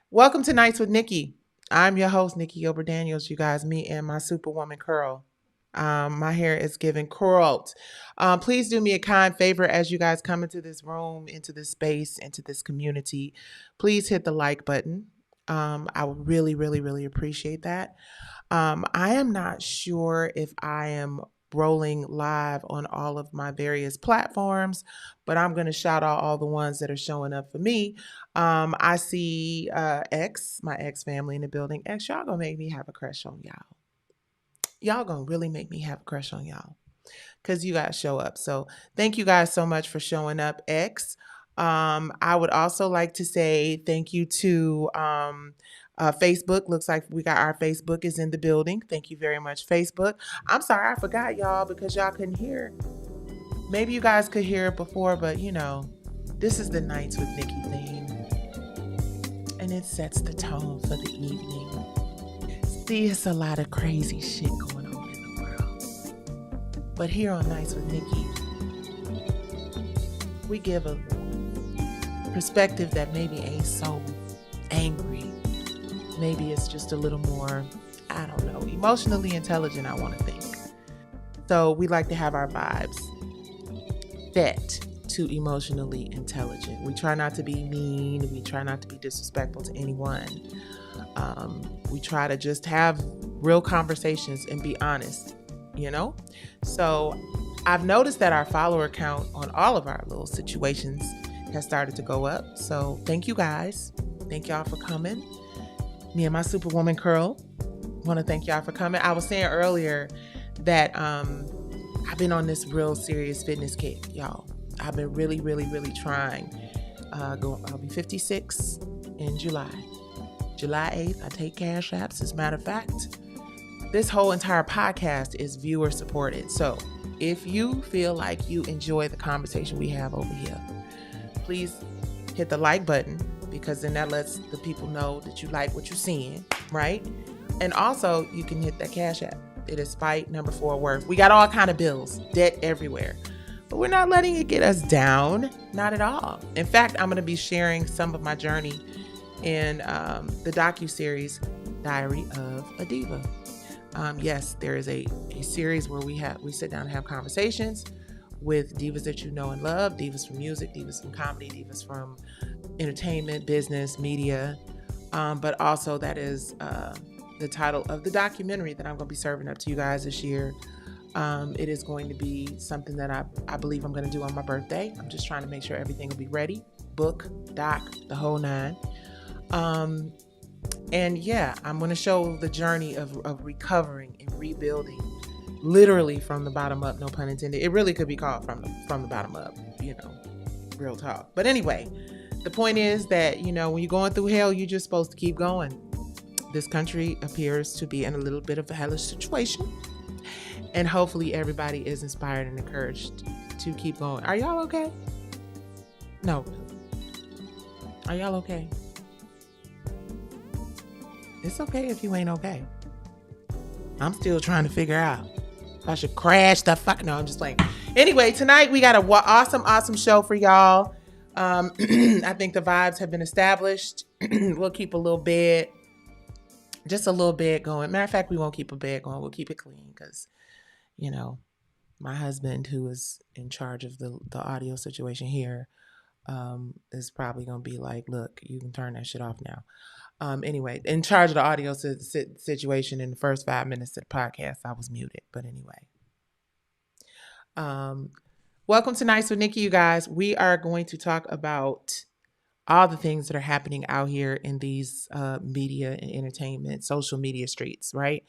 Welcome to Nights with Nicci. I'm your host, Nicci Gilbert Daniels. You guys, me and my superwoman curl. My hair is giving curled. Please do me a kind favor as you guys come into this room, into this space, into this community. Please hit the like button. I would really, really, really appreciate that. I am not sure if I am rolling live on all of my various platforms, but I'm going to shout out all the ones that are showing up for me. I see X, my X family in the building. X, y'all gonna make me have a crush on y'all. Y'all gonna really make me have a crush on y'all because you guys show up. So thank you guys so much for showing up, X. I would also like to say thank you to Facebook. Looks like we got our Facebook is in the building. Thank you very much, Facebook. I'm sorry, I forgot y'all because y'all couldn't hear. Maybe you guys could hear it before, but this is the Nights with Nicci theme, and it sets the tone for the evening. See, it's a lot of crazy shit going on in the world. But here on Nights with Nicci, we give a perspective that maybe ain't so angry. Maybe it's just a little more, I don't know, emotionally intelligent, I want to think. So we like to have our vibes set to emotionally intelligent. We try not to be mean. We try not to be disrespectful to anyone. We try to just have real conversations and be honest, you know? So I've noticed that our follower count on all of our little situations has started to go up. So thank you guys. Thank y'all for coming. Me and my superwoman curl want to thank y'all for coming. I was saying earlier that I've been on this real serious fitness kick, y'all. I've been really, really, really trying. I'll be 56 in July. July 8th, I take cash apps. As a matter of fact, this whole entire podcast is viewer supported. So if you feel like you enjoy the conversation we have over here, please hit the like button because then that lets the people know that you like what you're seeing, right? And also you can hit that cash app. It is Spite number 4 worth. We got all kind of bills, debt everywhere, but we're not letting it get us down. Not at all. In fact, I'm going to be sharing some of my journey in the docu-series Diary of a Diva. Yes, there is a series where we sit down and have conversations with divas that you know and love, divas from music, divas from comedy, divas from entertainment, business, media, but also that is the title of the documentary that I'm going to be serving up to you guys this year. It is going to be something that I believe I'm going to do on my birthday. I'm just trying to make sure everything will be ready. Book, doc, the whole nine. And yeah, I'm going to show the journey of recovering and rebuilding literally from the bottom up, no pun intended. It really could be called from the bottom up, real talk. But anyway, the point is that, when you're going through hell, you're just supposed to keep going. This country appears to be in a little bit of a hellish situation. And hopefully everybody is inspired and encouraged to keep going. Are y'all okay? No. Are y'all okay? It's okay if you ain't okay. I'm still trying to figure out if I should crash the fuck. No, I'm just playing. Anyway, tonight we got an awesome show for y'all. I think the vibes have been established. We'll keep just a little bed going. Matter of fact, we won't keep a bed going. We'll keep it clean because, my husband, who is in charge of the audio situation here, is probably going to be like, look, you can turn that shit off now. Anyway, in charge of the audio situation in the first 5 minutes of the podcast, I was muted. But anyway, welcome to Nights with Nicci, you guys. We are going to talk about all the things that are happening out here in these media and entertainment, social media streets, right?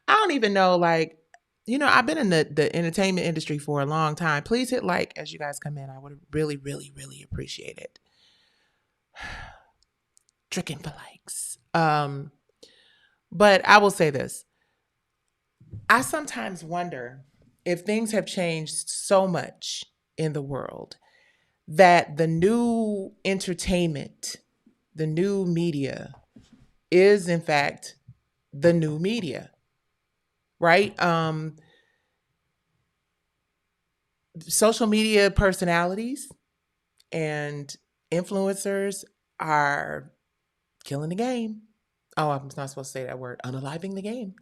I don't even know, I've been in the entertainment industry for a long time. Please hit like as you guys come in. I would really, really, really appreciate it. Tricking for likes. But I will say this. I sometimes wonder if things have changed so much in the world that the new entertainment, the new media is in fact the new media, right? Social media personalities and influencers are killing the game. Oh, I'm not supposed to say that word. Unaliving the game.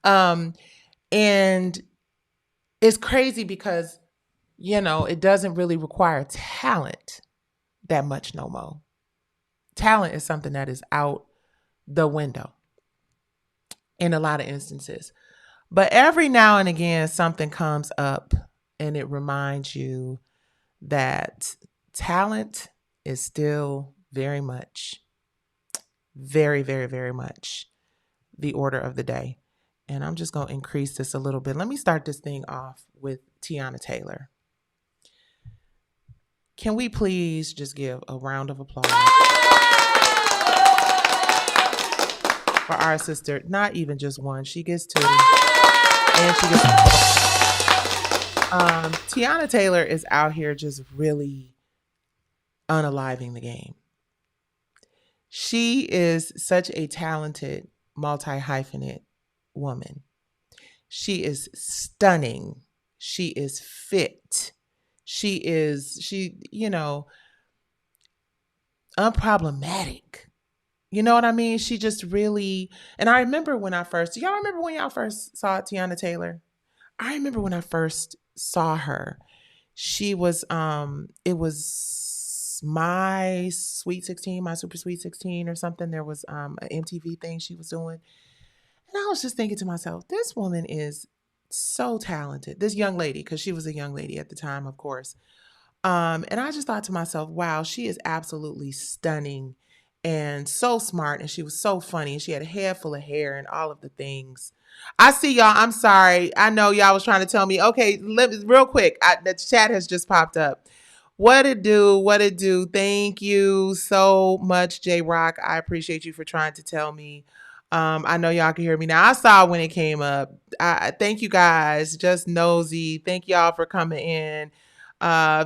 Um, and it's crazy because, it doesn't really require talent that much no more. Talent is something that is out the window in a lot of instances. But every now and again, something comes up and it reminds you that talent is still very much, very, very, very much the order of the day. And I'm just going to increase this a little bit. Let me start this thing off with Teyana Taylor. Can we please just give a round of applause for our sister? Not even just one. She gets two. And she gets Teyana Taylor is out here just really unaliving the game. She is such a talented, multi-hyphenate woman. She is stunning. She is fit. She, unproblematic. You know what I mean? She just really, and I remember when y'all remember when y'all first saw Teyana Taylor? I remember when I first saw her. She was, it was my Sweet 16, my Super Sweet 16 or something. There was an MTV thing she was doing. And I was just thinking to myself, this woman is so talented. This young lady, because she was a young lady at the time, of course. And I just thought to myself, wow, she is absolutely stunning and so smart. And she was so funny. And she had a head full of hair and all of the things. I see y'all. I'm sorry. I know y'all was trying to tell me. Okay, real quick. The chat has just popped up. What it do? What it do? Thank you so much, J Rock. I appreciate you for trying to tell me. I know y'all can hear me now. I saw when it came up. Thank you guys. Just nosy. Thank y'all for coming in.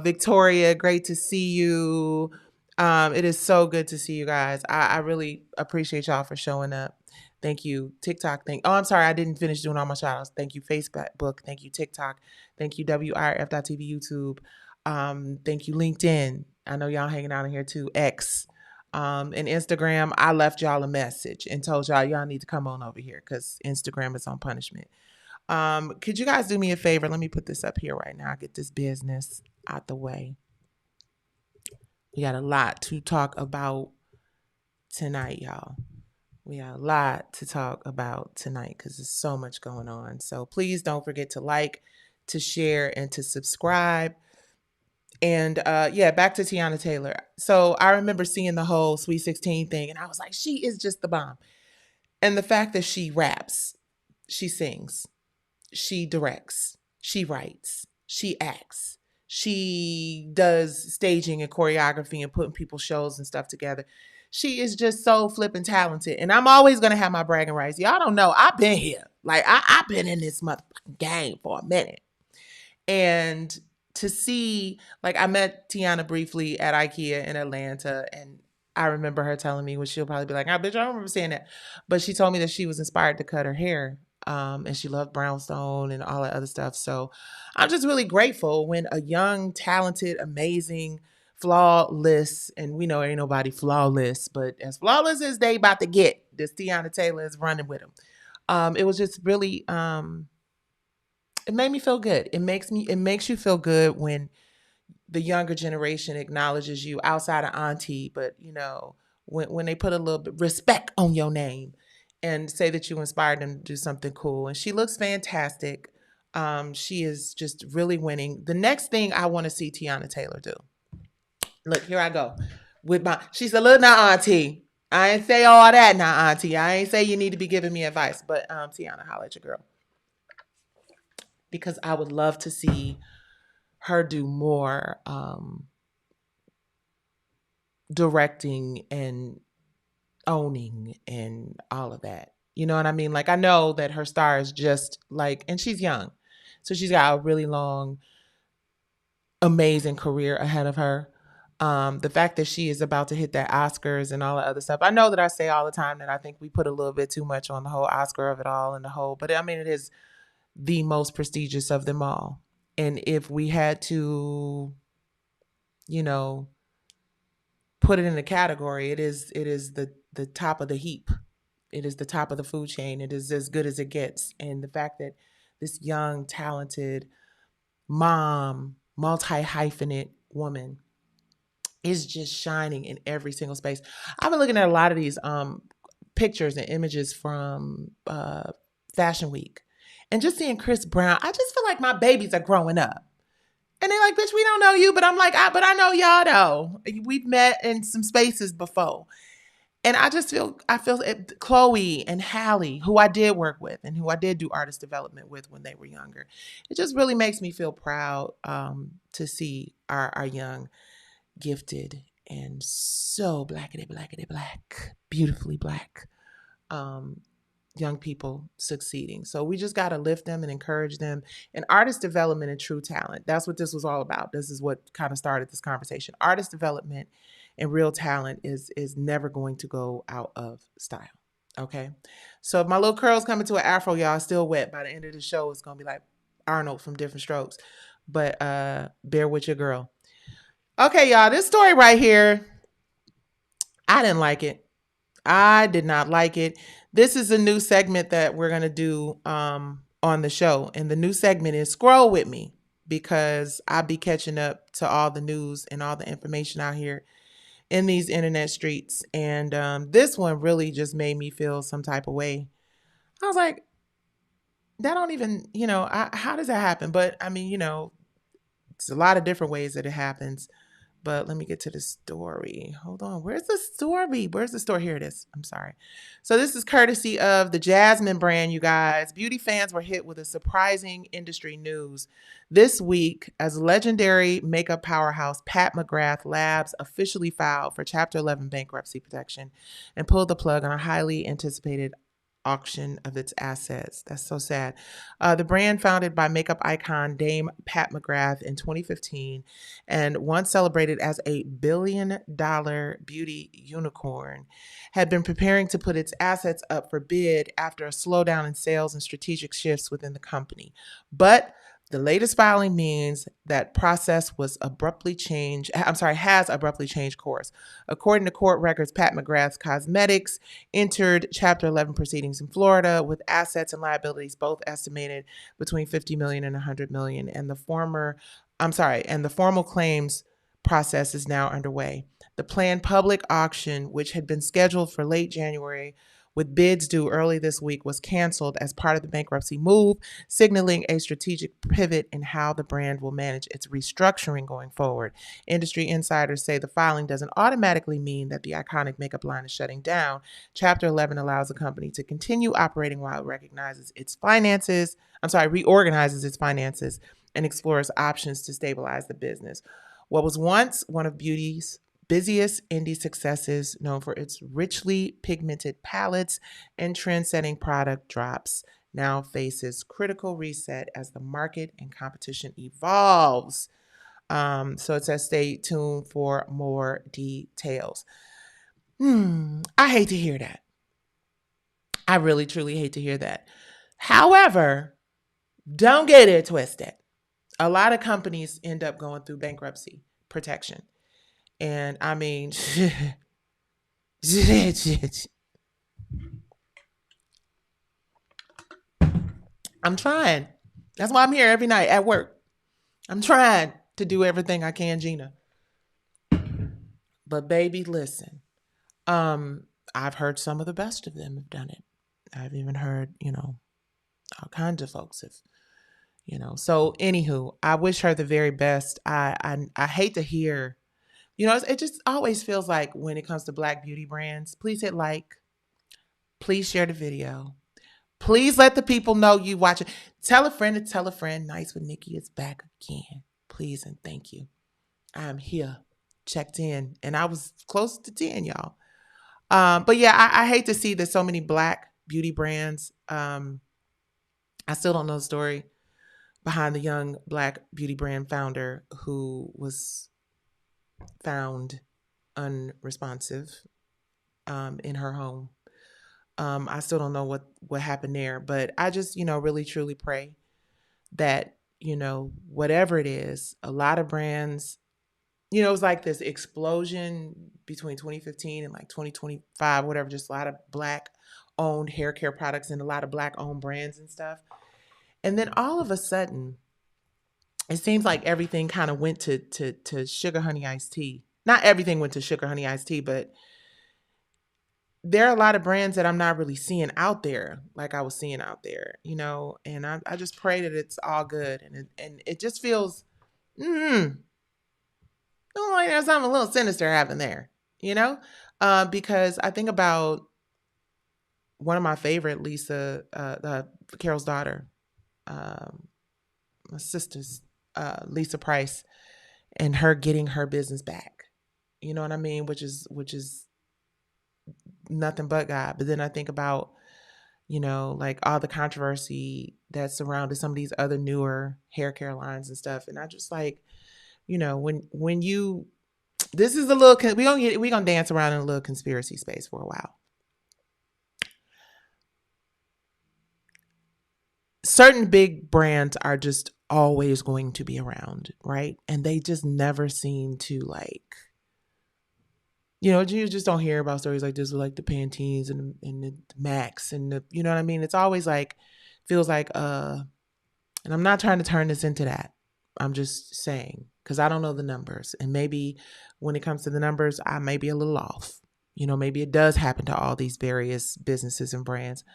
Victoria, great to see you. It is so good to see you guys. I really appreciate y'all for showing up. Thank you, TikTok. I'm sorry, I didn't finish doing all my shout outs. Thank you, Facebook. Thank you, TikTok. Thank you, WIRF.TV, YouTube. Thank you, LinkedIn. I know y'all hanging out in here too. X. And Instagram, I left y'all a message and told y'all need to come on over here because Instagram is on punishment. Could you guys do me a favor? Let me put this up here right now. Get this business out the way. We got a lot to talk about tonight, y'all. We got a lot to talk about tonight because there's so much going on. So please don't forget to like, to share, and to subscribe. And back to Teyana Taylor. So I remember seeing the whole Sweet 16 thing, and I was like, she is just the bomb. And the fact that she raps, she sings, she directs, she writes, she acts, she does staging and choreography and putting people's shows and stuff together. She is just so flipping talented. And I'm always going to have my bragging rights. Y'all don't know. I've been here. Like, I've been in this motherfucking game for a minute. And to see, like, I met Teyana briefly at IKEA in Atlanta, and I remember her telling me, which she'll probably be like, "I bitch, I don't remember saying that," but she told me that she was inspired to cut her hair, and she loved brownstone and all that other stuff. So I'm just really grateful when a young, talented, amazing, flawless, and we know ain't nobody flawless, but as flawless as they about to get, this Teyana Taylor is running with them. It was just really, it made me feel good. It makes you feel good when the younger generation acknowledges you outside of auntie, but when they put a little bit respect on your name and say that you inspired them to do something cool. And she looks fantastic. She is just really winning. The next thing I want to see Teyana Taylor do. Look, here I go. She's a little now auntie. I ain't say all that now, auntie. I ain't say you need to be giving me advice, but Teyana, holla at your girl. Because I would love to see her do more directing and owning and all of that. You know what I mean? Like, I know that her star is just like, and she's young. So she's got a really long, amazing career ahead of her. The fact that she is about to hit that Oscars and all that other stuff. I know that I say all the time that I think we put a little bit too much on the whole Oscar of it all and the whole, but I mean, it is the most prestigious of them all. And if we had to, put it in a category, it is the the top of the heap. It is the top of the food chain. It is as good as it gets. And the fact that this young, talented mom, multi hyphenate woman is just shining in every single space. I've been looking at a lot of these pictures and images from Fashion Week, and just seeing Chris Brown. I just feel like my babies are growing up. And they're like, bitch, we don't know you. But I'm like, but I know y'all though. We've met in some spaces before. And I feel it, Chloe and Hallie, who I did work with and who I did do artist development with when they were younger. It just really makes me feel proud to see our young, gifted, and so black, beautifully black um, young people succeeding. So we just got to lift them and encourage them. And artist development and true talent. That's what this was all about. This is what kind of started this conversation. Artist development and real talent is never going to go out of style. Okay. So if my little curls come into an afro, y'all, still wet. By the end of the show, it's gonna be like Arnold from Different Strokes. But bear with your girl. Okay, y'all, this story right here, I didn't like it. I did not like it. This is a new segment that we're going to do on the show. And the new segment is Scroll With Me, because I'll be catching up to all the news and all the information out here in these internet streets. And this one really just made me feel some type of way. I was like, that don't even, how does that happen? But I mean, it's a lot of different ways that it happens. But let me get to the story. Hold on. Where's the story? Where's the story? Here it is. I'm sorry. So this is courtesy of the Jasmine brand, you guys. Beauty fans were hit with a surprising industry news this week as legendary makeup powerhouse Pat McGrath Labs officially filed for Chapter 11 bankruptcy protection and pulled the plug on a highly anticipated auction of its assets. That's so sad. The brand, founded by makeup icon Dame Pat McGrath in 2015 and once celebrated as a billion-dollar beauty unicorn, had been preparing to put its assets up for bid after a slowdown in sales and strategic shifts within the company. But the latest filing means that process has abruptly changed course. According to court records, Pat McGrath's Cosmetics entered Chapter 11 proceedings in Florida with assets and liabilities both estimated between $50 million and $100 million. And the formal claims process is now underway. The planned public auction, which had been scheduled for late January, with bids due early this week, was canceled as part of the bankruptcy move, signaling a strategic pivot in how the brand will manage its restructuring going forward. Industry insiders say the filing doesn't automatically mean that the iconic makeup line is shutting down. Chapter 11 allows the company to continue operating while it reorganizes its finances and explores options to stabilize the business. What was once one of beauty's busiest indie successes, known for its richly pigmented palettes and trend-setting product drops, now faces critical reset as the market and competition evolves. So it says stay tuned for more details. I hate to hear that. I really, truly hate to hear that. However, don't get it twisted. A lot of companies end up going through bankruptcy protection. And I mean, I'm trying. That's why I'm here every night at work. I'm trying to do everything I can, Gina. But baby, listen. I've heard some of the best of them have done it. I've even heard, all kinds of folks have, So anywho, I wish her the very best. I hate to hear. It just always feels like when it comes to Black beauty brands, please hit like, please share the video. Please let the people know you watch it. Tell a friend to tell a friend. Nice with Nicci is back again. Please and thank you. I'm here, checked in, and I was close to 10, y'all. But yeah, I hate to see that so many Black beauty brands. I still don't know the story behind the young Black beauty brand founder who was found unresponsive in her home. I still don't know what happened there, but I just, really truly pray that, whatever it is, a lot of brands it was like this explosion between 2015 and like 2025, whatever, just a lot of black owned hair care products and a lot of black owned brands and stuff. And then all of a sudden, it seems like everything kind of went to sugar honey iced tea. Not everything went to sugar honey iced tea, but there are a lot of brands that I'm not really seeing out there like I was seeing out there, and I just pray that it's all good. And it just feels, like there's something a little sinister happening there, you know? Because I think about one of my favorite, Lisa, Carol's daughter, um, my sister's, Lisa Price, and her getting her business back. You know what I mean? Which is nothing but God. But then I think about, like all the controversy that surrounded some of these other newer hair care lines and stuff. And I just like, when you, this is a little, we gonna dance around in a little conspiracy space for a while. Certain big brands are just always going to be around, right? And they just never seem to like, you just don't hear about stories like this with like the Pantenes and the Max and the, you know what I mean? It's always like, feels like, and I'm not trying to turn this into that. I'm just saying, because I don't know the numbers. And maybe when it comes to the numbers, I may be a little off. Maybe it does happen to all these various businesses and brands.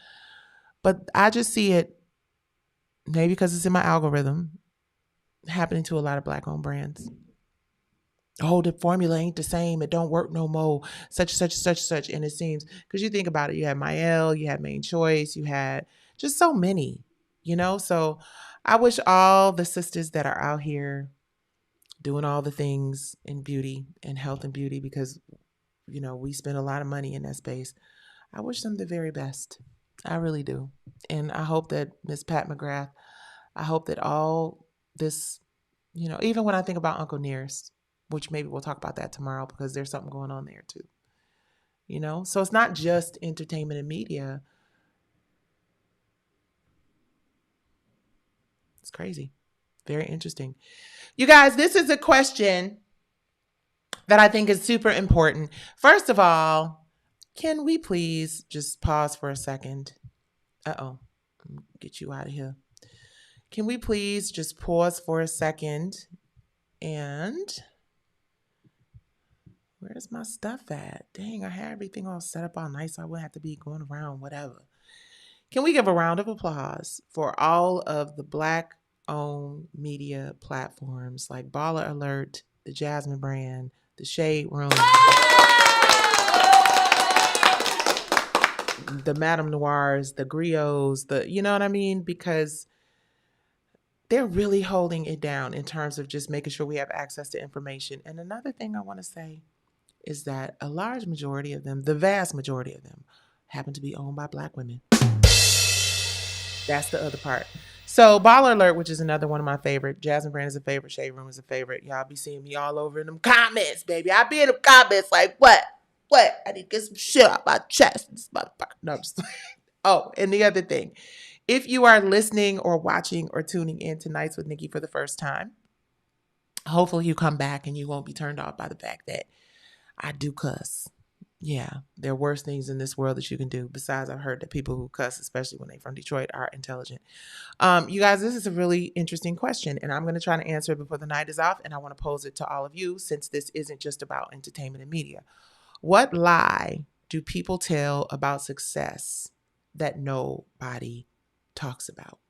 But I just see it, maybe because it's in my algorithm, happening to a lot of black owned brands. Oh, the formula ain't the same. It don't work no more. Such. And it seems, because you think about it, you had Mael, you had Main Choice, you had just so many, So I wish all the sisters that are out here doing all the things in beauty and health and beauty, because, we spend a lot of money in that space. I wish them the very best. I really do. And I hope that Miss Pat McGrath, I hope that all this, even when I think about Uncle Nearest, which maybe we'll talk about that tomorrow because there's something going on there too. So it's not just entertainment and media. It's crazy. Very interesting. You guys, this is a question that I think is super important. First of all, can we please just pause for a second? Get you out of here. Can we please just pause for a second and where's my stuff at? Dang, I had everything all set up all nice so I wouldn't have to be going around, whatever. Can we give a round of applause for all of the Black-owned media platforms like Baller Alert, the Jasmine Brand, the Shade Room, the Madame Noirs, the Griots, you know what I mean? Because they're really holding it down in terms of just making sure we have access to information. And another thing I want to say is that a large majority of them, the vast majority of them, happen to be owned by Black women. That's the other part. So Baller Alert, which is another one of my favorite. Jasmine Brand is a favorite. Shade Room is a favorite. Y'all be seeing me all over in them comments, baby. I be in them comments like, what? What? I need to get some shit out my chest. This motherfucker. No, I'm just Oh, and the other thing. If you are listening or watching or tuning in to Nights with Nicci for the first time, hopefully you come back and you won't be turned off by the fact that I do cuss. Yeah, there are worse things in this world that you can do. Besides, I've heard that people who cuss, especially when they're from Detroit, are intelligent. You guys, this is a really interesting question, and I'm going to try to answer it before the night is off, and I want to pose it to all of you since this isn't just about entertainment and media. What lie do people tell about success that nobody talks about?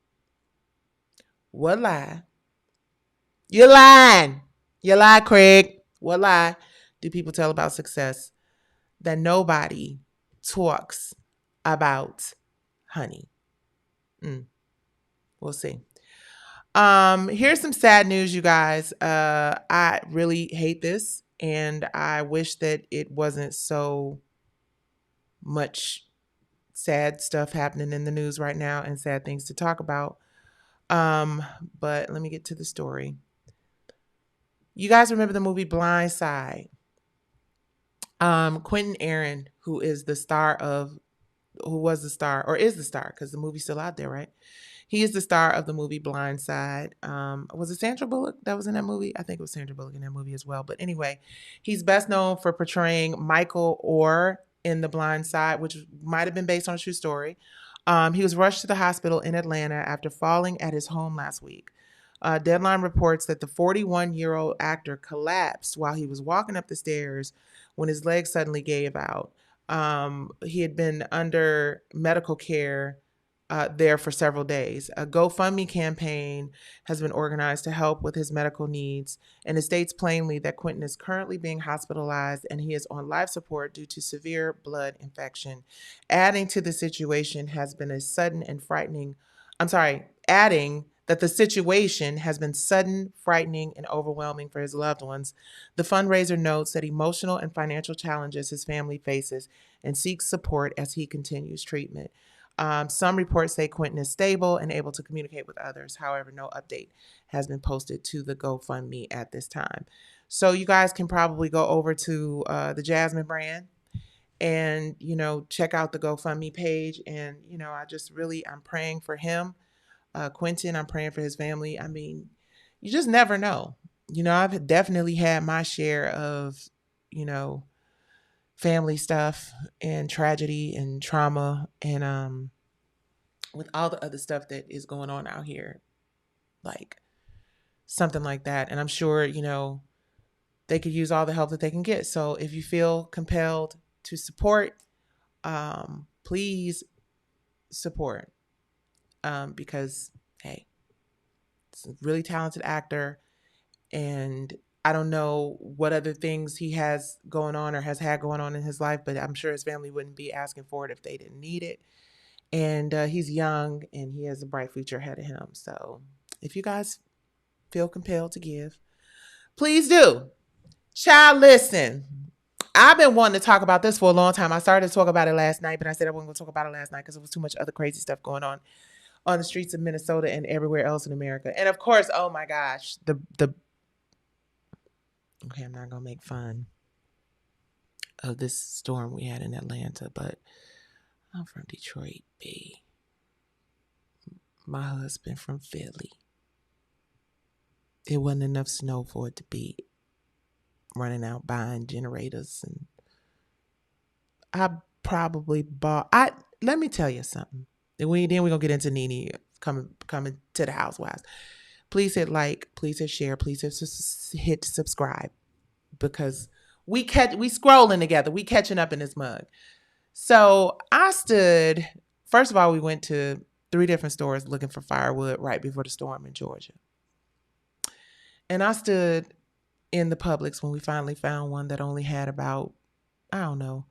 What lie? You're lying. You lie, Craig. What lie do people tell about success that nobody talks about, honey? We'll see. Here's some sad news, you guys. I really hate this, and I wish that it wasn't so much sad stuff happening in the news right now and sad things to talk about. But let me get to the story. You guys remember the movie Blind Side? Quentin Aaron, who was the star, or is the star, because the movie's still out there, right? He is the star of the movie Blind Side. Was it Sandra Bullock that was in that movie? I think it was Sandra Bullock in that movie as well. But anyway, he's best known for portraying Michael Orr in The Blind Side, which might have been based on a true story. He was rushed to the hospital in Atlanta after falling at his home last week. Deadline reports that the 41-year-old actor collapsed while he was walking up the stairs when his leg suddenly gave out. He had been under medical care there for several days. A GoFundMe campaign has been organized to help with his medical needs, and it states plainly that Quentin is currently being hospitalized and he is on life support due to severe blood infection. Adding to the situation has been a sudden and frightening, I'm sorry, adding that the situation has been sudden, frightening, and overwhelming for his loved ones. The fundraiser notes that emotional and financial challenges his family faces and seeks support as he continues treatment. Some reports say Quentin is stable and able to communicate with others. However, no update has been posted to the GoFundMe at this time. So you guys can probably go over to the Jasmine brand and, check out the GoFundMe page. And, I'm praying for him, Quentin. I'm praying for his family. I mean, you just never know. I've definitely had my share of, you know, family stuff and tragedy and trauma and with all the other stuff that is going on out here, like something like that. And I'm sure, they could use all the help that they can get. So if you feel compelled to support, please support, because hey, it's a really talented actor, and I don't know what other things he has going on or has had going on in his life, but I'm sure his family wouldn't be asking for it if they didn't need it. And he's young and he has a bright future ahead of him. So if you guys feel compelled to give, please do. Child, listen. I've been wanting to talk about this for a long time. I started to talk about it last night, but I said I wasn't going to talk about it last night because there was too much other crazy stuff going on the streets of Minnesota and everywhere else in America. And of course, oh my gosh, okay, I'm not going to make fun of this storm we had in Atlanta, but I'm from Detroit, B. My husband from Philly. It wasn't enough snow for it to be running out buying generators, and I probably bought. Let me tell you something. Then we're gonna get into Nene coming to the housewives. Please hit like, please hit share, please hit subscribe, because we scrolling together, we catching up in this mug. So first of all, we went to 3 different stores looking for firewood right before the storm in Georgia. And I stood in the Publix when we finally found one that only had about, I don't know,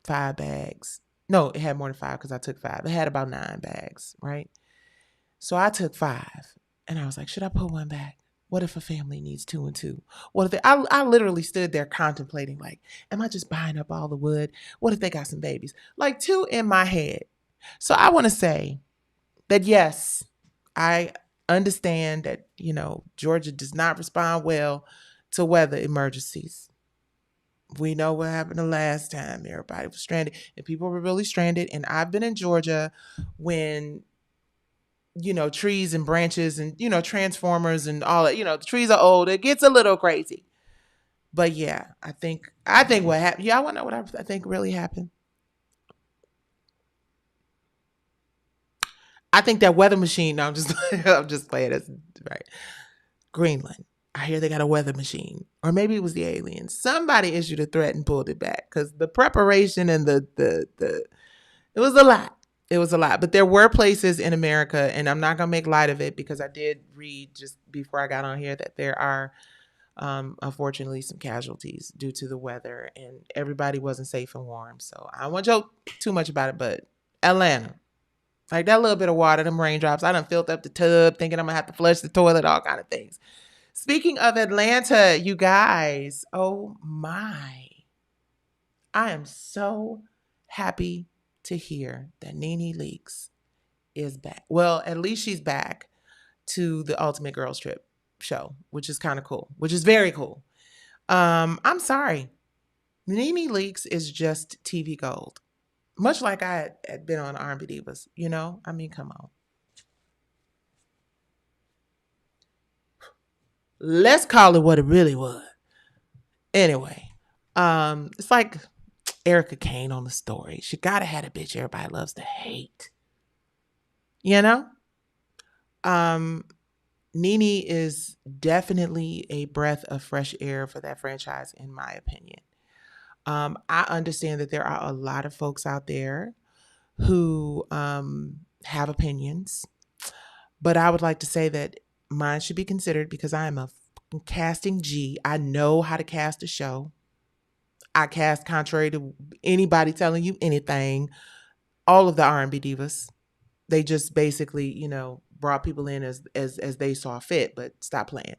5 bags. No, it had more than 5 because I took 5. It had about 9 bags, right? So I took 5 and I was like, should I put one back? What if a family needs 2 and 2? What if I literally stood there contemplating, like, am I just buying up all the wood? What if they got some babies? Like 2 in my head. So I want to say that, yes, I understand that, Georgia does not respond well to weather emergencies. We know what happened the last time. Everybody was stranded and people were really stranded. And I've been in Georgia when, trees and branches and, transformers and all that, the trees are old. It gets a little crazy. But yeah, I think what happened. Yeah, I want to know what I think really happened. I think that weather machine. No, I'm just playing. That's right. Greenland. I hear they got a weather machine, or maybe it was the aliens. Somebody issued a threat and pulled it back because the preparation and the it was a lot. It was a lot, but there were places in America, and I'm not gonna make light of it because I did read just before I got on here that there are, unfortunately, some casualties due to the weather, and everybody wasn't safe and warm. So I don't want to joke too much about it, but Atlanta. Like that little bit of water, them raindrops, I done filled up the tub thinking I'm going to have to flush the toilet, all kind of things. Speaking of Atlanta, you guys, oh my. I am so happy to hear that Nene Leakes is back. Well, at least she's back to the Ultimate Girls Trip show, which is kind of cool, which is very cool. I'm sorry. Nene Leakes is just TV gold. Much like I had been on R&B Divas, you know? I mean, come on. Let's call it what it really was. Anyway, it's like Erica Kane on the story. She gotta have a bitch everybody loves to hate. You know? Um, Nene is definitely a breath of fresh air for that franchise, in my opinion. I understand that there are a lot of folks out there who have opinions, but I would like to say that mine should be considered because I am a casting G. I know how to cast a show. I cast contrary to anybody telling you anything. All of the R&B divas, they just basically, brought people in as they saw fit, but stop playing.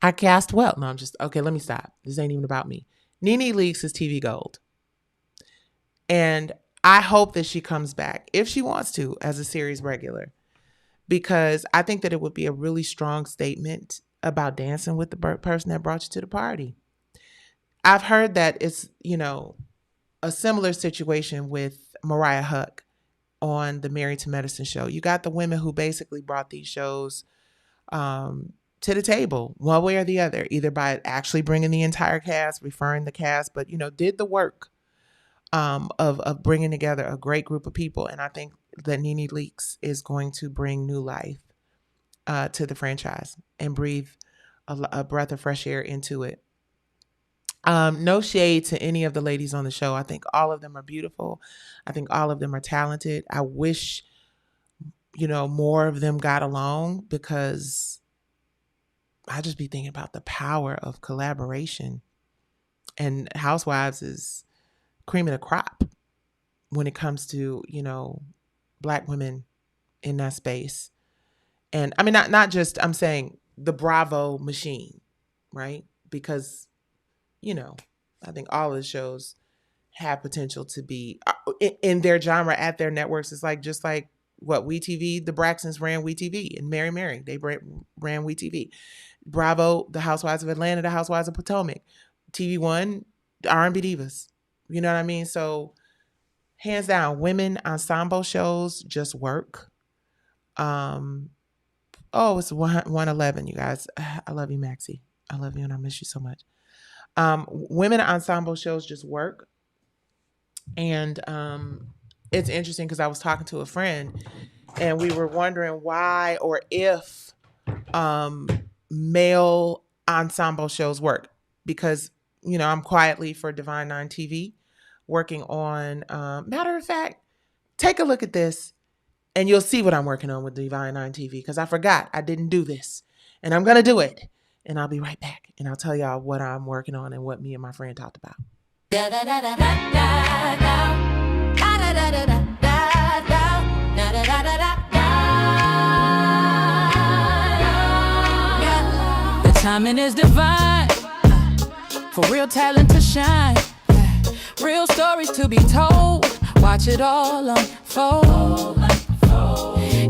I cast well. No, I'm just okay. Let me stop. This ain't even about me. Nene Leakes is TV gold, and I hope that she comes back if she wants to as a series regular, because I think that it would be a really strong statement about dancing with the person that brought you to the party. I've heard that it's a similar situation with Mariah Huck on the Married to Medicine show. You got the women who basically brought these shows to the table one way or the other, either by actually bringing the entire cast, referring the cast, but did the work of bringing together a great group of people. And I think that Nene Leakes is going to bring new life to the franchise and breathe a breath of fresh air into it. No shade to any of the ladies on the show. I think all of them are beautiful. I think all of them are talented. I wish, more of them got along, because I just be thinking about the power of collaboration. And Housewives is cream of the crop when it comes to, Black women in that space. And I mean, not just, I'm saying the Bravo machine, right? Because, I think all of the shows have potential to be in their genre at their networks. It's like, just like what WeTV, the Braxtons ran WeTV, and Mary, they ran WeTV. Bravo, the Housewives of Atlanta, the Housewives of Potomac, TV One, R&B Divas. You know what I mean? So hands down, women ensemble shows just work. It's 111, you guys. I love you, Maxie. I love you, and I miss you so much. Women ensemble shows just work. And it's interesting because I was talking to a friend and we were wondering why or if male ensemble shows work. Because, I'm quietly for Divine Nine TV working on, matter of fact, take a look at this and you'll see what I'm working on with Divine Nine TV, because I forgot I didn't do this and I'm going to do it. And I'll be right back and I'll tell y'all what I'm working on and what me and my friend talked about. The timing is divine, for real talent to shine, real stories to be told. Watch it all unfold.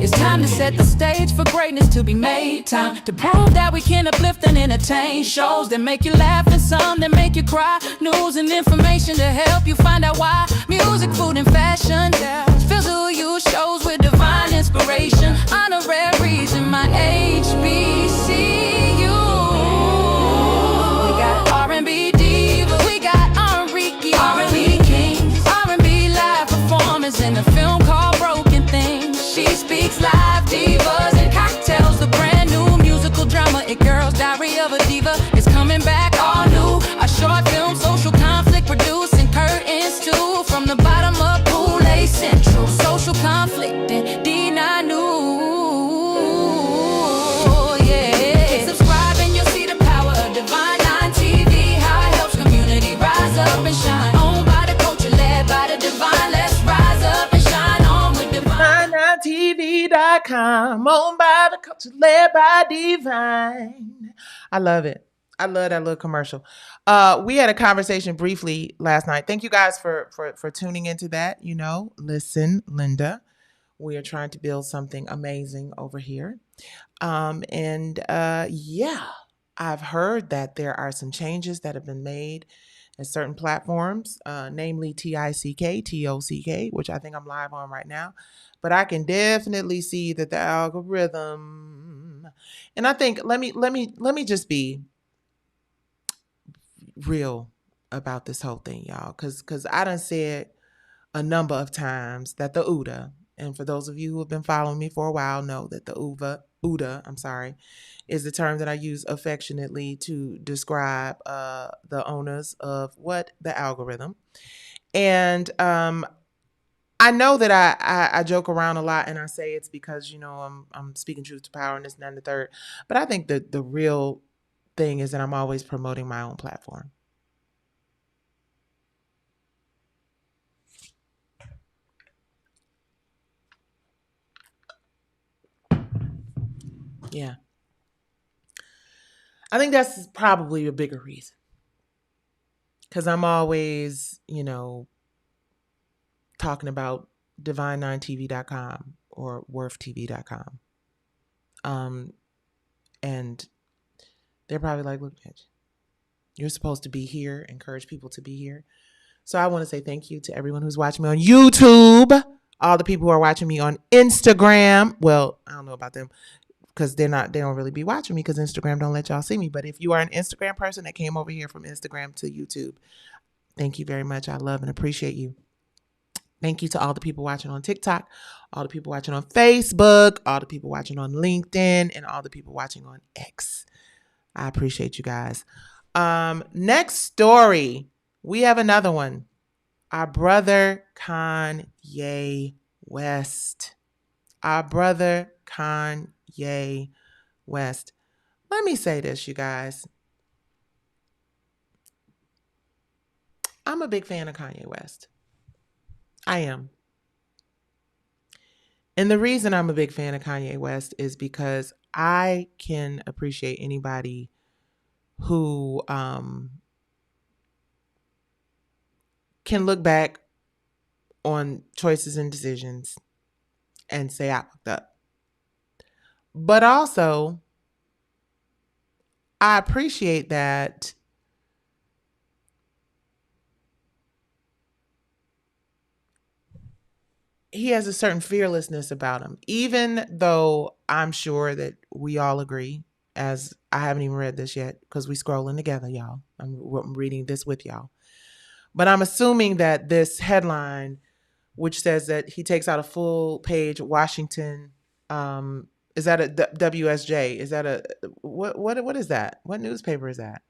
It's time to set the stage for greatness to be made. Time to prove that we can uplift and entertain. Shows that make you laugh and some that make you cry. News and information to help you find out why. Music, food, and fashion fills who you shows with divine inspiration. Honoraries in my HBCU. We got R&B divas, we got R&B kings, R&B live performers in a film called Broken Things. She speaks live, divas and cocktails, the brand new musical drama. It Girls Diary of a Diva is coming back all new. A short film, social conflict, producing curtains too. From the bottom up, Kool-Aid Central, social conflict and D9 News. Yeah, subscribe and you'll see the power of Divine Nine TV. How it helps community rise up and shine. Owned by the culture, led by the divine. Let's rise up and shine on with Divine. TV.com, owned by the culture, led by Divine. I love it. I love that little commercial. We had a conversation briefly last night. Thank you guys for tuning into that. Listen, Linda, we are trying to build something amazing over here. Yeah, I've heard that there are some changes that have been made at certain platforms, namely TICK, which I think I'm live on right now. But I can definitely see that the algorithm, and I think let me just be real about this whole thing, y'all, because I done said a number of times that the OODA, and for those of you who have been following me for a while, know that the OODA, I'm sorry, is the term that I use affectionately to describe the owners of what? The algorithm. And I know that I joke around a lot and I say it's because, I'm speaking truth to power and this and that and the third. But I think the real thing is that I'm always promoting my own platform. Yeah. I think that's probably a bigger reason. Because I'm always, talking about divine9tv.com or worthtv.com. And they're probably like, look, bitch, you're supposed to be here, encourage people to be here. So I want to say thank you to everyone who's watching me on YouTube, all the people who are watching me on Instagram. Well, I don't know about them because they don't really be watching me because Instagram don't let y'all see me. But if you are an Instagram person that came over here from Instagram to YouTube, thank you very much. I love and appreciate you. Thank you to all the people watching on TikTok, all the people watching on Facebook, all the people watching on LinkedIn, and all the people watching on X. I appreciate you guys. Next story. We have another one. Our brother Kanye West. Our brother Kanye West. Let me say this, you guys. I'm a big fan of Kanye West. I am. And the reason I'm a big fan of Kanye West is because I can appreciate anybody who can look back on choices and decisions and say I fucked up. But also, I appreciate that he has a certain fearlessness about him, even though I'm sure that we all agree, as I haven't even read this yet because we scrolling together, y'all. I'm reading this with y'all. But I'm assuming that this headline, which says that he takes out a full page Washington, is that a WSJ? Is that a what is that? What newspaper is that?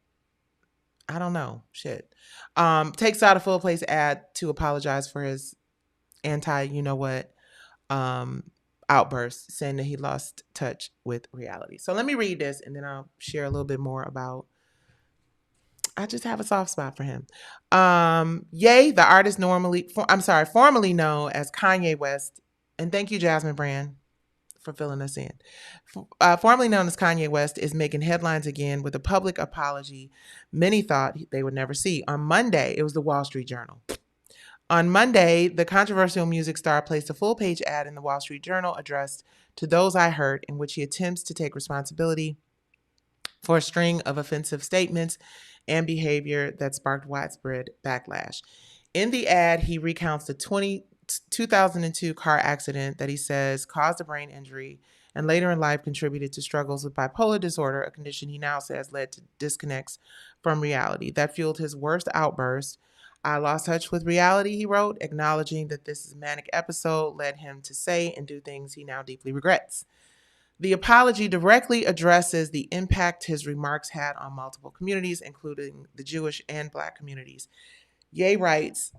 I don't know. Shit. Takes out a full page ad to apologize for his anti, outburst, saying that he lost touch with reality. So let me read this and then I'll share a little bit more about. I just have a soft spot for him. Ye, the artist formerly known as Kanye West, and thank you, Jasmine Brand, for filling us in. Formerly known as Kanye West, is making headlines again with a public apology many thought they would never see. On Monday, it was the Wall Street Journal. On Monday, the controversial music star placed a full-page ad in the Wall Street Journal addressed to those I hurt, in which he attempts to take responsibility for a string of offensive statements and behavior that sparked widespread backlash. In the ad, he recounts the 2002 car accident that he says caused a brain injury and later in life contributed to struggles with bipolar disorder, a condition he now says led to disconnects from reality. That fueled his worst outburst. I lost touch with reality, he wrote, acknowledging that this manic episode led him to say and do things he now deeply regrets. The apology directly addresses the impact his remarks had on multiple communities, including the Jewish and Black communities. Ye writes,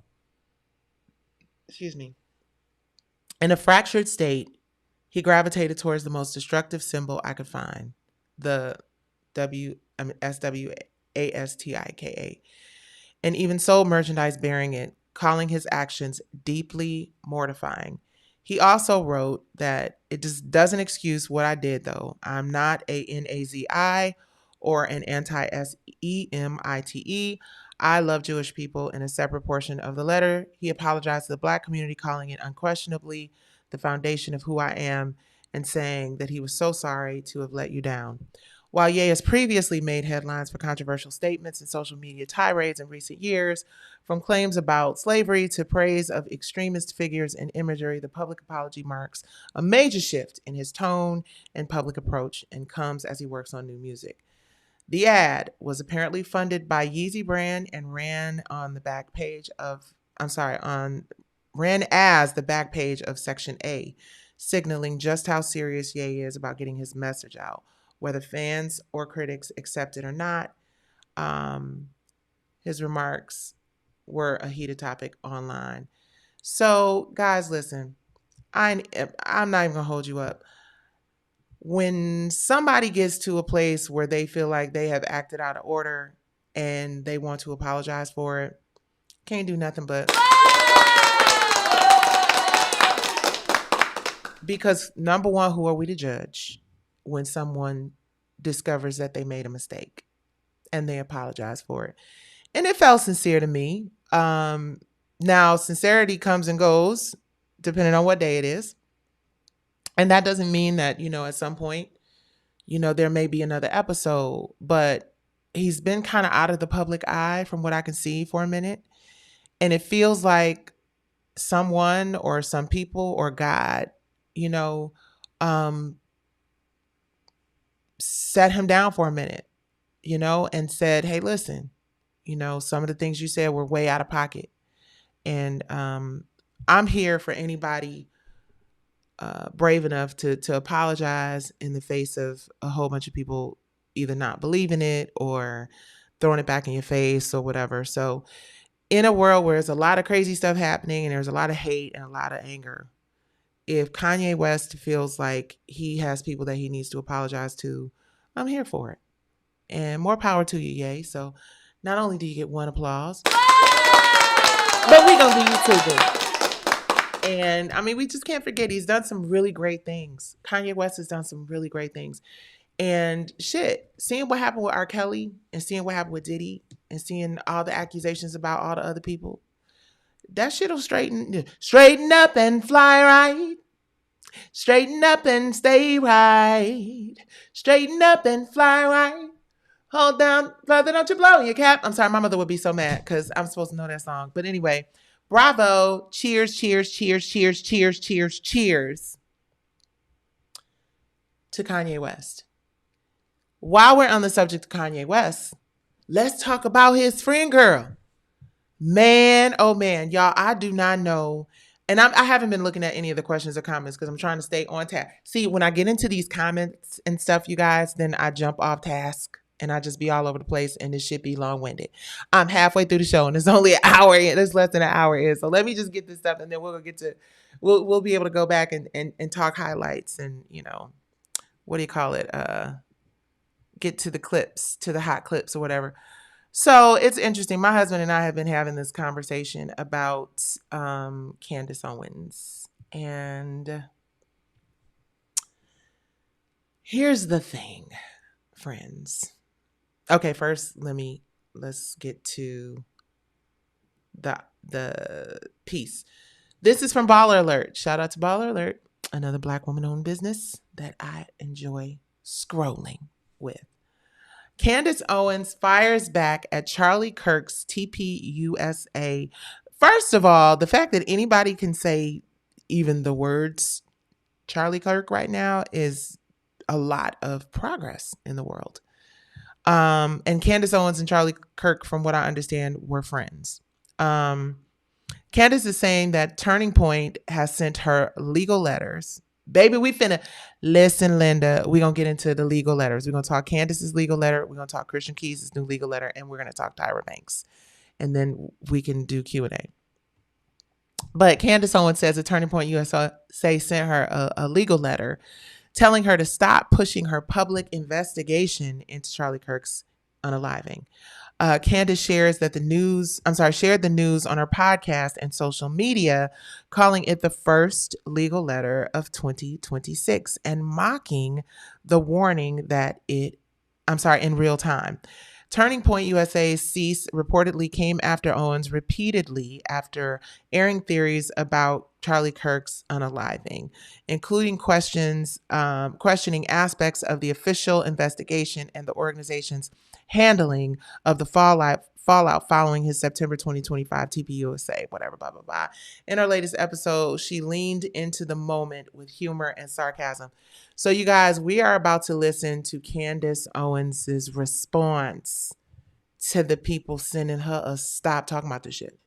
in a fractured state, he gravitated towards the most destructive symbol I could find, the SWASTIKA, and even sold merchandise bearing it, calling his actions deeply mortifying. He also wrote that it just doesn't excuse what I did, though. I'm not a Nazi or an anti-Semite. I love Jewish people. In a separate portion of the letter, he apologized to the Black community, calling it unquestionably the foundation of who I am and saying that he was so sorry to have let you down. While Ye has previously made headlines for controversial statements and social media tirades in recent years, from claims about slavery to praise of extremist figures and imagery, the public apology marks a major shift in his tone and public approach and comes as he works on new music. The ad was apparently funded by Yeezy brand and ran on the back page of ran as the back page of Section A, signaling just how serious Ye is about getting his message out, whether fans or critics accept it or not. His remarks were a heated topic online. So, guys, listen, I'm not even gonna hold you up. When somebody gets to a place where they feel like they have acted out of order and they want to apologize for it, can't do nothing but. Because number one, who are we to judge when someone discovers that they made a mistake and they apologize for it? And it felt sincere to me. Now, sincerity comes and goes depending on what day it is. And that doesn't mean that, at some point, there may be another episode, but he's been kind of out of the public eye from what I can see for a minute. And it feels like someone or some people or God, set him down for a minute, and said, hey, listen, some of the things you said were way out of pocket. And I'm here for anybody brave enough to apologize in the face of a whole bunch of people either not believing it or throwing it back in your face or whatever. So in a world where there's a lot of crazy stuff happening and there's a lot of hate and a lot of anger, if Kanye West feels like he has people that he needs to apologize to, I'm here for it. And more power to you, Ye. So not only do you get one applause, but we gonna do you too, boo. And we just can't forget he's done some really great things. Kanye West has done some really great things. And shit, seeing what happened with R. Kelly and seeing what happened with Diddy and seeing all the accusations about all the other people, that shit'll straighten up and fly right. Straighten up and stay right. Straighten up and fly right. Hold down, brother, don't you blow your cap. I'm sorry, my mother would be so mad because I'm supposed to know that song. But anyway, bravo. Cheers, cheers, cheers, cheers, cheers, cheers, cheers to Kanye West. While we're on the subject of Kanye West, let's talk about his friend girl. Man, oh man, y'all, I do not know. And I haven't been looking at any of the questions or comments because I'm trying to stay on task. See, when I get into these comments and stuff, you guys, then I jump off task and I just be all over the place and this shit be long-winded. I'm halfway through the show and it's only an hour in. There's less than an hour in. So let me just get this stuff and then we'll be able to go back and talk highlights and, what do you call it? Get to the clips, to the hot clips or whatever. So it's interesting. My husband and I have been having this conversation about Candace Owens. And here's the thing, friends. Okay, first let's get to the piece. This is from Baller Alert. Shout out to Baller Alert, another Black woman-owned business that I enjoy scrolling with. Candace Owens fires back at Charlie Kirk's TPUSA. First of all, the fact that anybody can say even the words Charlie Kirk right now is a lot of progress in the world. And Candace Owens and Charlie Kirk, from what I understand, were friends. Candace is saying that Turning Point has sent her legal letters. Baby, we finna listen, Linda. We're gonna get into the legal letters. We're gonna talk Candace's legal letter. We're gonna talk Christian Keys' new legal letter, and we're gonna talk Tyra Banks, and then we can do Q&A. But Candace Owens says that Turning Point USA sent her a legal letter telling her to stop pushing her public investigation into Charlie Kirk's unaliving. Candace shared the news on her podcast and social media, calling it the first legal letter of 2026 and mocking the warning that in real time. Turning Point USA's cease reportedly came after Owens repeatedly after airing theories about Charlie Kirk's unaliving, including questioning aspects of the official investigation and the organization's handling of the fallout following his September 2025 TPUSA, whatever, blah, blah, blah. In her latest episode, she leaned into the moment with humor and sarcasm. So, you guys, we are about to listen to Candace Owens's response to the people sending her a stop talking about this shit.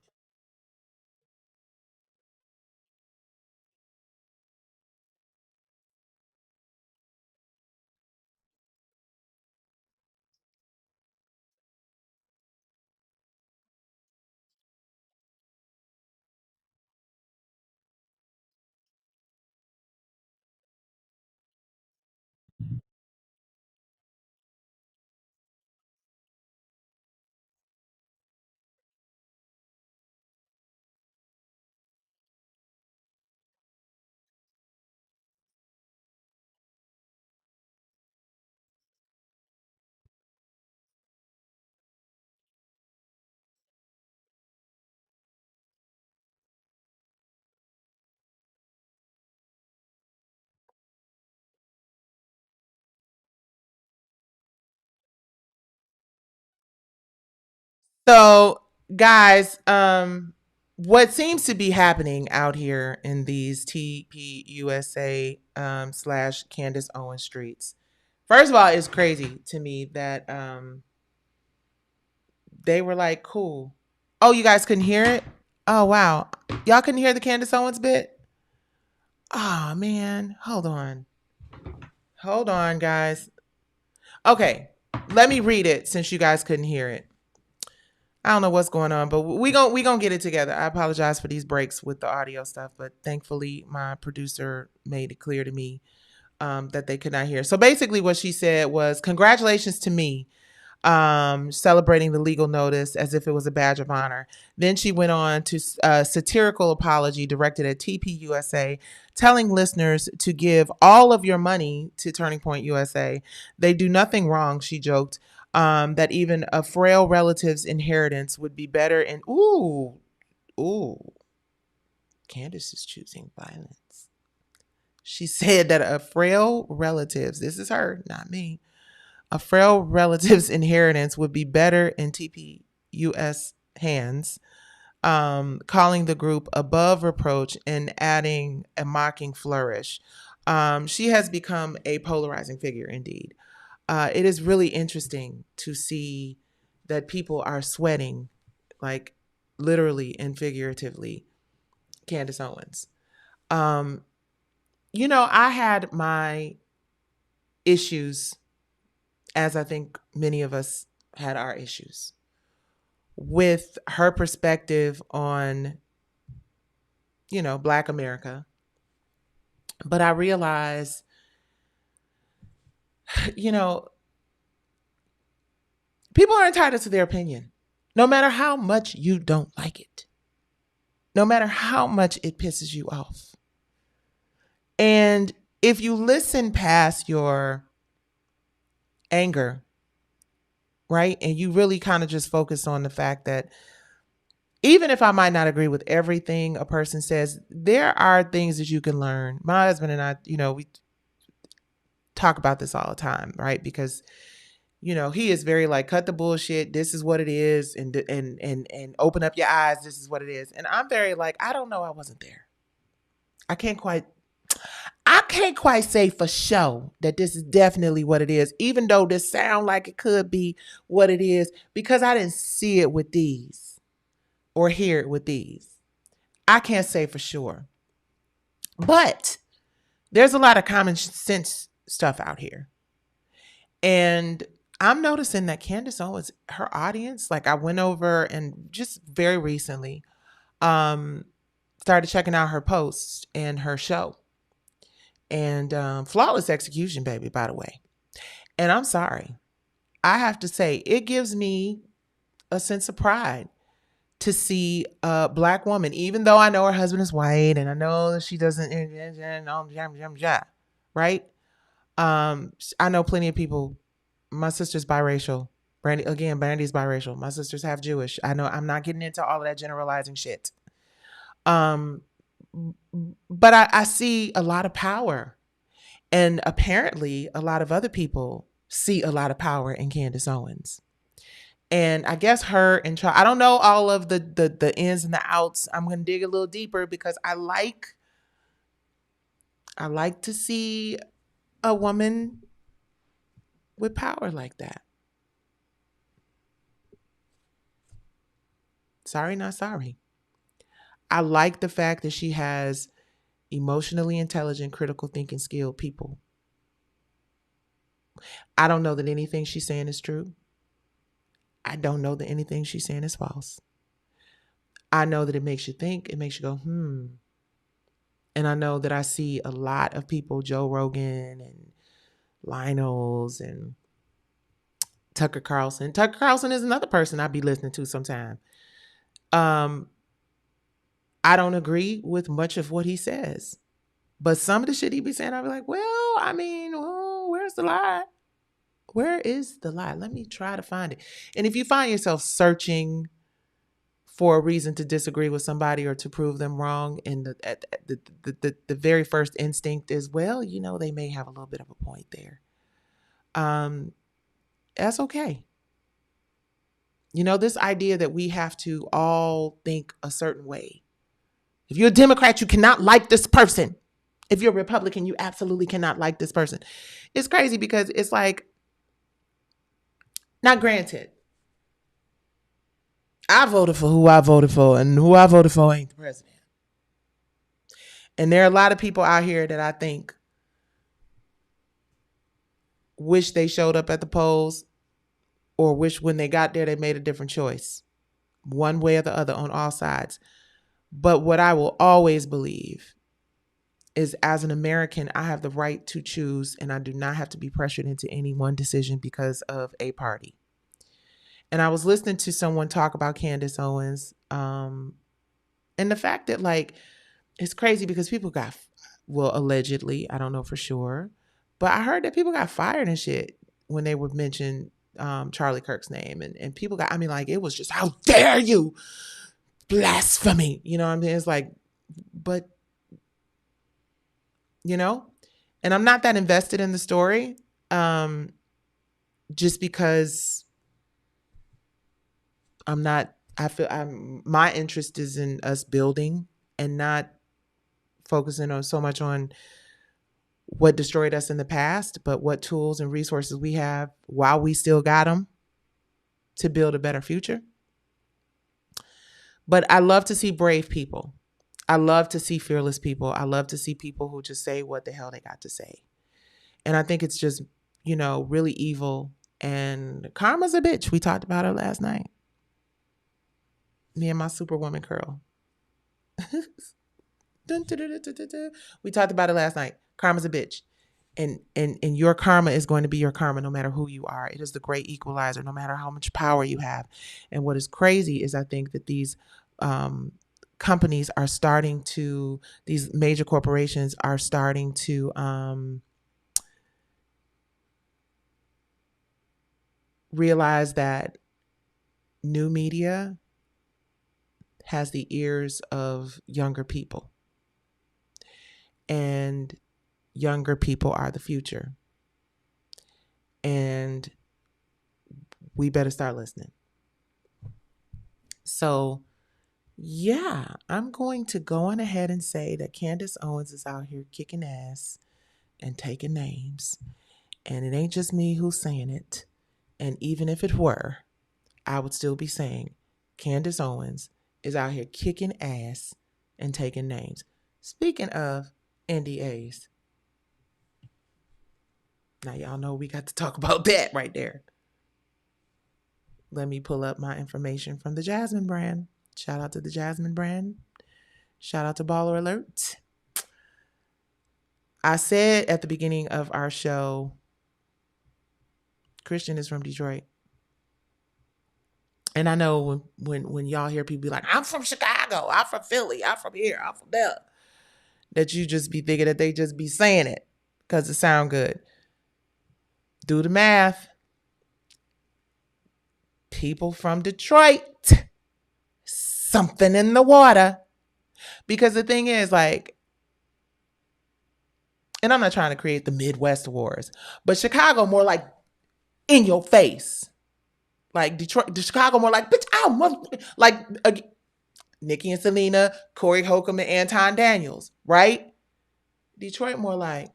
So, guys, what seems to be happening out here in these TPUSA slash Candace Owens streets? First of all, it's crazy to me that they were like, cool. Oh, you guys couldn't hear it? Oh, wow. Y'all couldn't hear the Candace Owens bit? Oh, man. Hold on. Hold on, guys. Okay. Let me read it since you guys couldn't hear it. I don't know what's going on, but we gonna get it together. I apologize for these breaks with the audio stuff, but thankfully my producer made it clear to me that they could not hear. So basically, what she said was, "Congratulations to me, celebrating the legal notice as if it was a badge of honor." Then she went on to a satirical apology directed at TPUSA, telling listeners to give all of your money to Turning Point USA. They do nothing wrong, she joked. That even a frail relative's inheritance would be better. And ooh, Candace is choosing violence. She said that a frail relative's, this is her, not me, a frail relative's inheritance would be better in TPUS hands, calling the group above reproach and adding a mocking flourish. She has become a polarizing figure indeed. It is really interesting to see that people are sweating, like literally and figuratively, Candace Owens. Um, I had my issues, as I think many of us had our issues, with her perspective on, Black America. But I realized, you know, people are entitled to their opinion, no matter how much you don't like it, no matter how much it pisses you off. And if you listen past your anger, right, and you really kind of just focus on the fact that even if I might not agree with everything a person says, there are things that you can learn. My husband and I, we talk about this all the time, right? Because he is very like, cut the bullshit. This is what it is, and open up your eyes. This is what it is. And I'm very like, I don't know. I wasn't there. I can't quite say for sure that this is definitely what it is, even though this sound like it could be what it is, because I didn't see it with these or hear it with these. I can't say for sure. But there's a lot of common sense stuff out here. And I'm noticing that Candace Owens, her audience, like I went over and just very recently started checking out her posts and her show. And flawless execution, baby, by the way. And I'm sorry. I have to say, it gives me a sense of pride to see a Black woman, even though I know her husband is white and I know she doesn't, right? I know plenty of people. My sister's biracial, Brandy's biracial. My sister's half Jewish. I know I'm not getting into all of that generalizing shit. But I see a lot of power. And apparently a lot of other people see a lot of power in Candace Owens. And I guess her and I don't know all of the ins and the outs. I'm going to dig a little deeper because I like to see a woman with power like that. Sorry, not sorry. I like the fact that she has emotionally intelligent, critical thinking, skilled people. I don't know that anything she's saying is true. I don't know that anything she's saying is false. I know that it makes you think, it makes you go, And I know that I see a lot of people, Joe Rogan and Lionel's and Tucker Carlson. Tucker Carlson is another person I'd be listening to sometime. I don't agree with much of what he says. But some of the shit he be saying, I'll be like, well, I mean, where's the lie? Where is the lie? Let me try to find it. And if you find yourself searching for a reason to disagree with somebody or to prove them wrong, and the very first instinct is, well, they may have a little bit of a point there. That's okay. This idea that we have to all think a certain way. If you're a Democrat, you cannot like this person. If you're a Republican, you absolutely cannot like this person. It's crazy because it's like, now granted, I voted for who I voted for, and who I voted for ain't the president. And there are a lot of people out here that I think wish they showed up at the polls, or wish when they got there they made a different choice, one way or the other, on all sides. But what I will always believe is, as an American, I have the right to choose, and I do not have to be pressured into any one decision because of a party. And I was listening to someone talk about Candace Owens, and the fact that, like, it's crazy because people got, well, allegedly, I don't know for sure, but I heard that people got fired and shit when they would mention Charlie Kirk's name, and people got, I mean, like, it was just, how dare you, blasphemy, you know what I mean? It's like, but, and I'm not that invested in the story, just because my interest is in us building and not focusing on so much on what destroyed us in the past, but what tools and resources we have while we still got them to build a better future. But I love to see brave people. I love to see fearless people. I love to see people who just say what the hell they got to say. And I think it's just, really evil. And karma's a bitch. We talked about her last night. Me and my Superwoman curl. We talked about it last night. Karma's a bitch. And your karma is going to be your karma no matter who you are. It is the great equalizer, no matter how much power you have. And what is crazy is I think that these companies are starting to, these major corporations are starting to realize that new media has the ears of younger people. And younger people are the future. And we better start listening. So, yeah, I'm going to go on ahead and say that Candace Owens is out here kicking ass and taking names. And it ain't just me who's saying it. And even if it were, I would still be saying Candace Owens is out here kicking ass and taking names. Speaking of NDAs, now y'all know we got to talk about that right there. Let me pull up my information from the Jasmine brand. Shout out to the Jasmine brand. Shout out to Baller Alert. I said at the beginning of our show, Christian is from Detroit. And I know when y'all hear people be like, I'm from Chicago, I'm from Philly, I'm from here, I'm from there, that you just be thinking that they just be saying it because it sound good. Do the math. people from Detroit, something in the water. Because the thing is, like, and I'm not trying to create the Midwest wars, but Chicago more like in your face. Like Detroit, Chicago more like, bitch, like Nicci and Selena, Corey Holcomb and Anton Daniels, right? Detroit more like,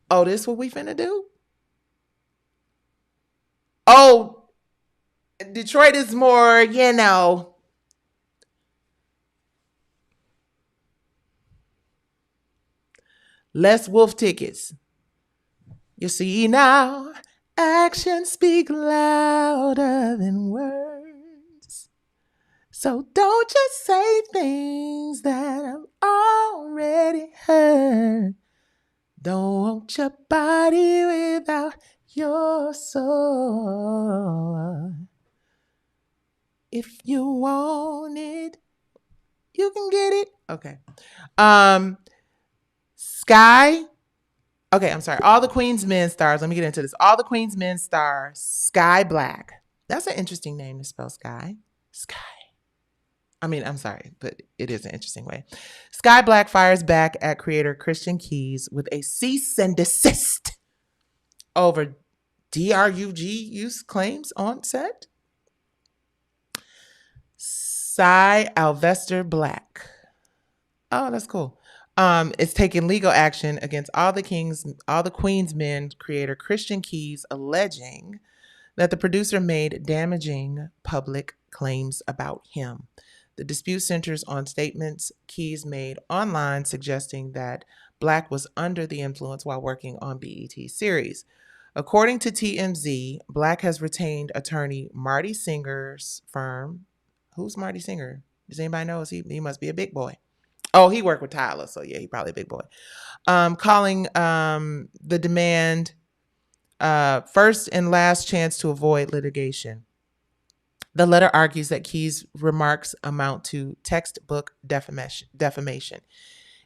oh, this what we finna do? Oh, Detroit is more, less wolf tickets. You see now, actions speak louder than words. So don't just say things that I've already heard. Don't want your body without your soul. If you want it, you can get it. Okay. Sky. Okay, I'm sorry. All the Queen's Men stars. Let me get into this. All the Queen's Men stars. Sky Black. That's an interesting name to spell Sky. Sky. I mean, I'm sorry, but it is an interesting way. Sky Black fires back at creator Christian Keys with a cease and desist over drug use claims on set. Cy Alvester Black. Oh, that's cool. It's taking legal action against all the Queen's Men creator Christian Keys, alleging that the producer made damaging public claims about him. The dispute centers on statements Keys made online suggesting that Black was under the influence while working on BET's series. According to TMZ, Black has retained attorney Marty Singer's firm. Who's Marty Singer? Does anybody know? He must be a big boy. Oh, he worked with Tyler, so yeah, he probably a big boy. Calling the demand first and last chance to avoid litigation. The letter argues that Keys' remarks amount to textbook defamation.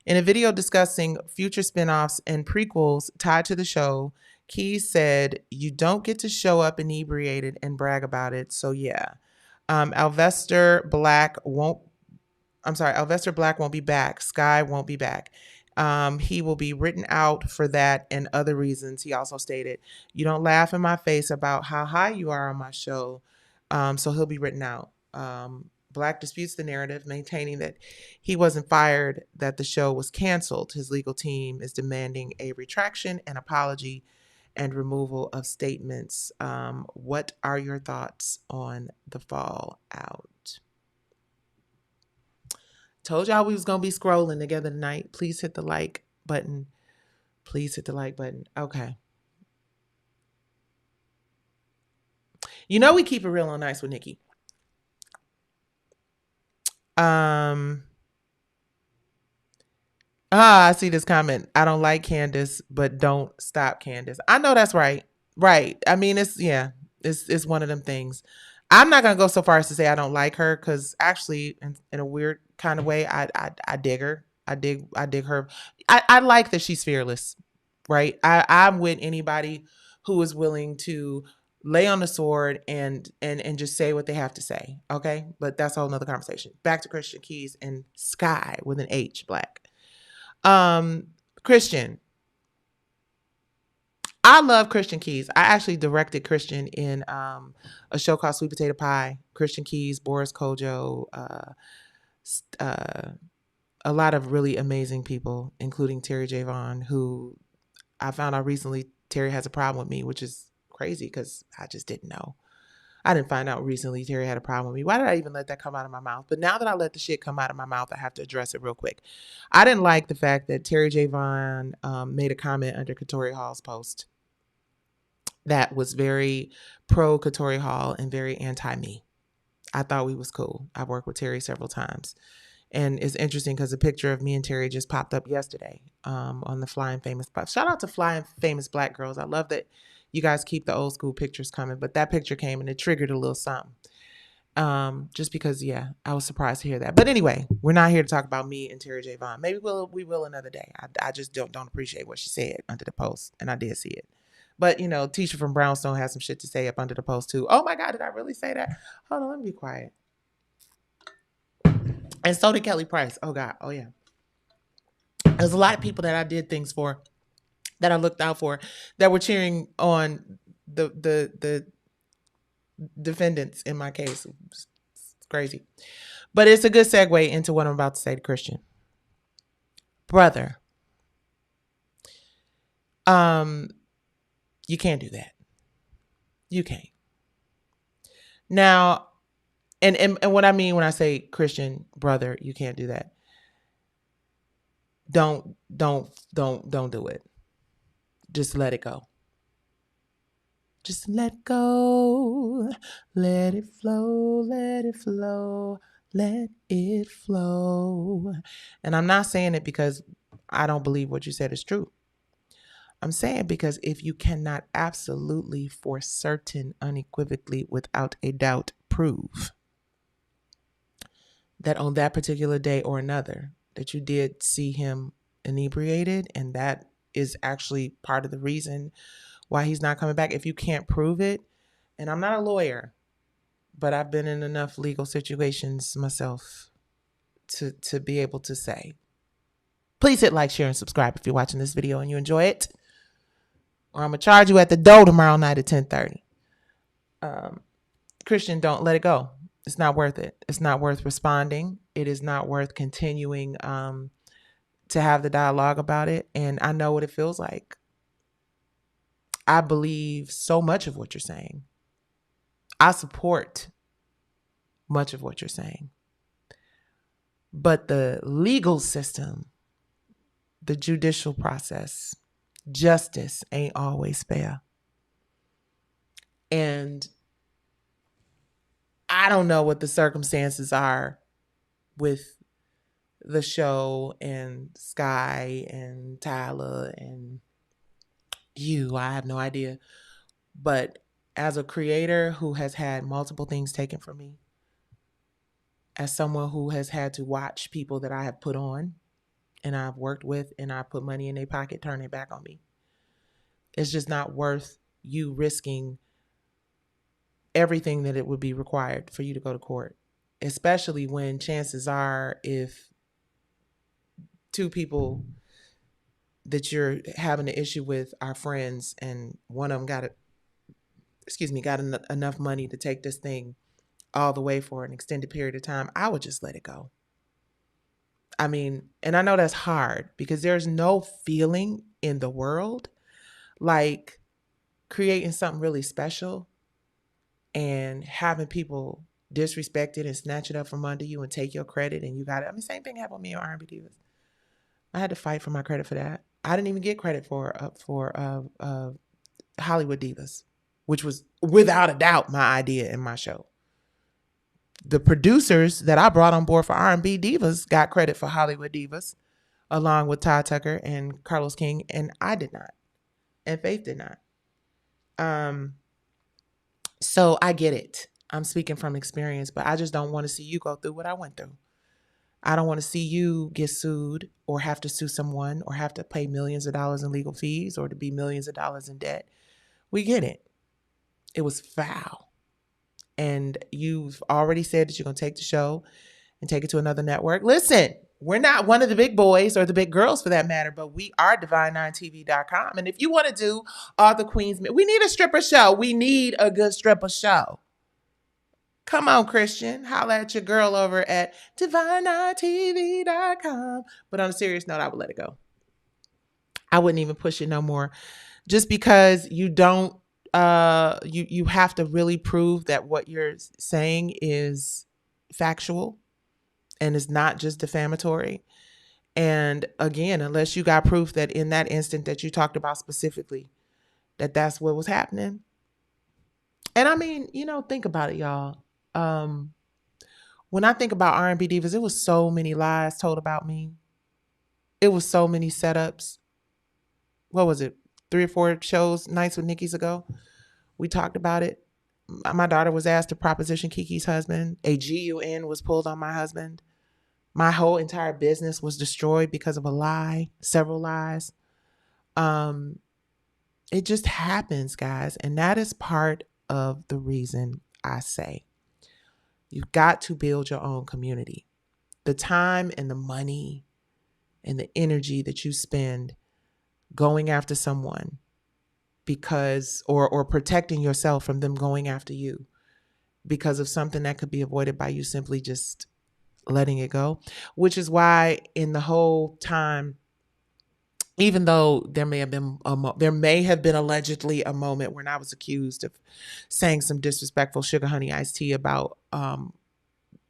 In a video discussing future spinoffs and prequels tied to the show, Keys said, "You don't get to show up inebriated and brag about it, so yeah." Alvester Black won't be back. Sky won't be back. He will be written out for that and other reasons. He also stated, "You don't laugh in my face about how high you are on my show." So he'll be written out. Black disputes the narrative, maintaining that he wasn't fired, that the show was canceled. His legal team is demanding a retraction, an apology, and removal of statements. What are your thoughts on the fallout? Told y'all we was going to be scrolling together tonight. Please hit the like button. Please hit the like button. Okay. You know we keep it real and nice with Nicci. I see this comment. I don't like Candace, but don't stop Candace. I know that's right. Right. I mean, it's one of them things. I'm not gonna go so far as to say I don't like her, because actually, in a weird kind of way, I dig her. I dig her. I like that she's fearless. Right. I'm with anybody who is willing to lay on the sword and just say what they have to say. Okay. But that's a whole nother conversation. Back to Christian Keys and Sky with an H, Black. Christian. I love Christian Keys. I actually directed Christian in a show called Sweet Potato Pie. Christian Keys, Boris Kojo, a lot of really amazing people, including Terry J. Vaughn, who I found out recently Terry has a problem with me, which is crazy because I just didn't know. I didn't find out recently Terry had a problem with me. Why did I even let that come out of my mouth? But now that I let the shit come out of my mouth, I have to address it real quick. I didn't like the fact that Terry J. Vaughn made a comment under Katori Hall's post that was very pro Katori Hall and very anti-me. I thought we was cool. I've worked with Terry several times. And it's interesting because a picture of me and Terry just popped up yesterday on the Flying Famous. Shout out to Flying Famous Black Girls. I love that you guys keep the old school pictures coming, but that picture came and it triggered a little something. Just because, yeah, I was surprised to hear that. But anyway, we're not here to talk about me and Terry J. Vaughn. Maybe we will another day. I just don't appreciate what she said under the post, and I did see it. But, Tisha from Brownstone has some shit to say up under the post too. Oh my God, did I really say that? Hold on, let me be quiet. And so did Kelly Price. Oh God. Oh yeah. There's a lot of people that I did things for, that I looked out for, that were cheering on the defendants in my case. It's crazy. But it's a good segue into what I'm about to say to Christian. Brother, you can't do that. You can't. Now, and what I mean when I say Christian brother, you can't do that. Don't do it. Just let it go. Just let go. Let it flow. Let it flow. Let it flow. And I'm not saying it because I don't believe what you said is true. I'm saying because if you cannot absolutely, for certain, unequivocally, without a doubt, prove that on that particular day or another that you did see him inebriated, and that is actually part of the reason why he's not coming back. If you can't prove it, and I'm not a lawyer, but I've been in enough legal situations myself to be able to say. Please hit like, share, and subscribe if you're watching this video and you enjoy it, or I'm going to charge you at the door tomorrow night at 10:30. Christian, don't let it go. It's not worth it. It's not worth responding. It is not worth continuing to have the dialogue about it. And I know what it feels like. I believe so much of what you're saying. I support much of what you're saying. But the legal system, the judicial process, justice ain't always fair. And I don't know what the circumstances are with the show and Sky and Tyler and you. I have no idea. But as a creator who has had multiple things taken from me, as someone who has had to watch people that I have put on and I've worked with and I put money in their pocket turn it back on me, it's just not worth you risking everything that it would be required for you to go to court, especially when chances are if two people that you're having an issue with are friends and one of them got enough money to take this thing all the way for an extended period of time, I would just let it go. I mean, and I know that's hard because there's no feeling in the world like creating something really special and having people disrespect it and snatch it up from under you and take your credit and you got it. I mean, same thing happened with me on R&B Divas. I had to fight for my credit for that. I didn't even get credit for Hollywood Divas, which was without a doubt my idea and my show. The producers that I brought on board for R&B Divas got credit for Hollywood Divas, along with Todd Tucker and Carlos King, and I did not, and Faith did not. So I get it. I'm speaking from experience, but I just don't want to see you go through what I went through. I don't want to see you get sued or have to sue someone or have to pay millions of dollars in legal fees or to be millions of dollars in debt. We get it. It was foul. And you've already said that you're going to take the show and take it to another network. Listen, we're not one of the big boys or the big girls for that matter, but we are divine9tv.com. And if you want to do all the queens, we need a stripper show. We need a good stripper show. Come on, Christian. Holla at your girl over at divine9tv.com. But on a serious note, I would let it go. I wouldn't even push it no more. Just because you don't, you have to really prove that what you're saying is factual and is not just defamatory. And again, unless you got proof that in that instant that you talked about specifically, that that's what was happening. And I mean, think about it, y'all. When I think about R&B Divas, it was so many lies told about me. It was so many setups. What was it? 3 or 4 nights with Nicci's ago. We talked about it. My daughter was asked to proposition Kiki's husband. A GUN was pulled on my husband. My whole entire business was destroyed because of a lie, several lies. It just happens, guys. And that is part of the reason I say you've got to build your own community. The time and the money and the energy that you spend going after someone because or protecting yourself from them going after you because of something that could be avoided by you simply just letting it go, which is why in the whole time, even though there may have been allegedly a moment when I was accused of saying some disrespectful sugar honey iced tea about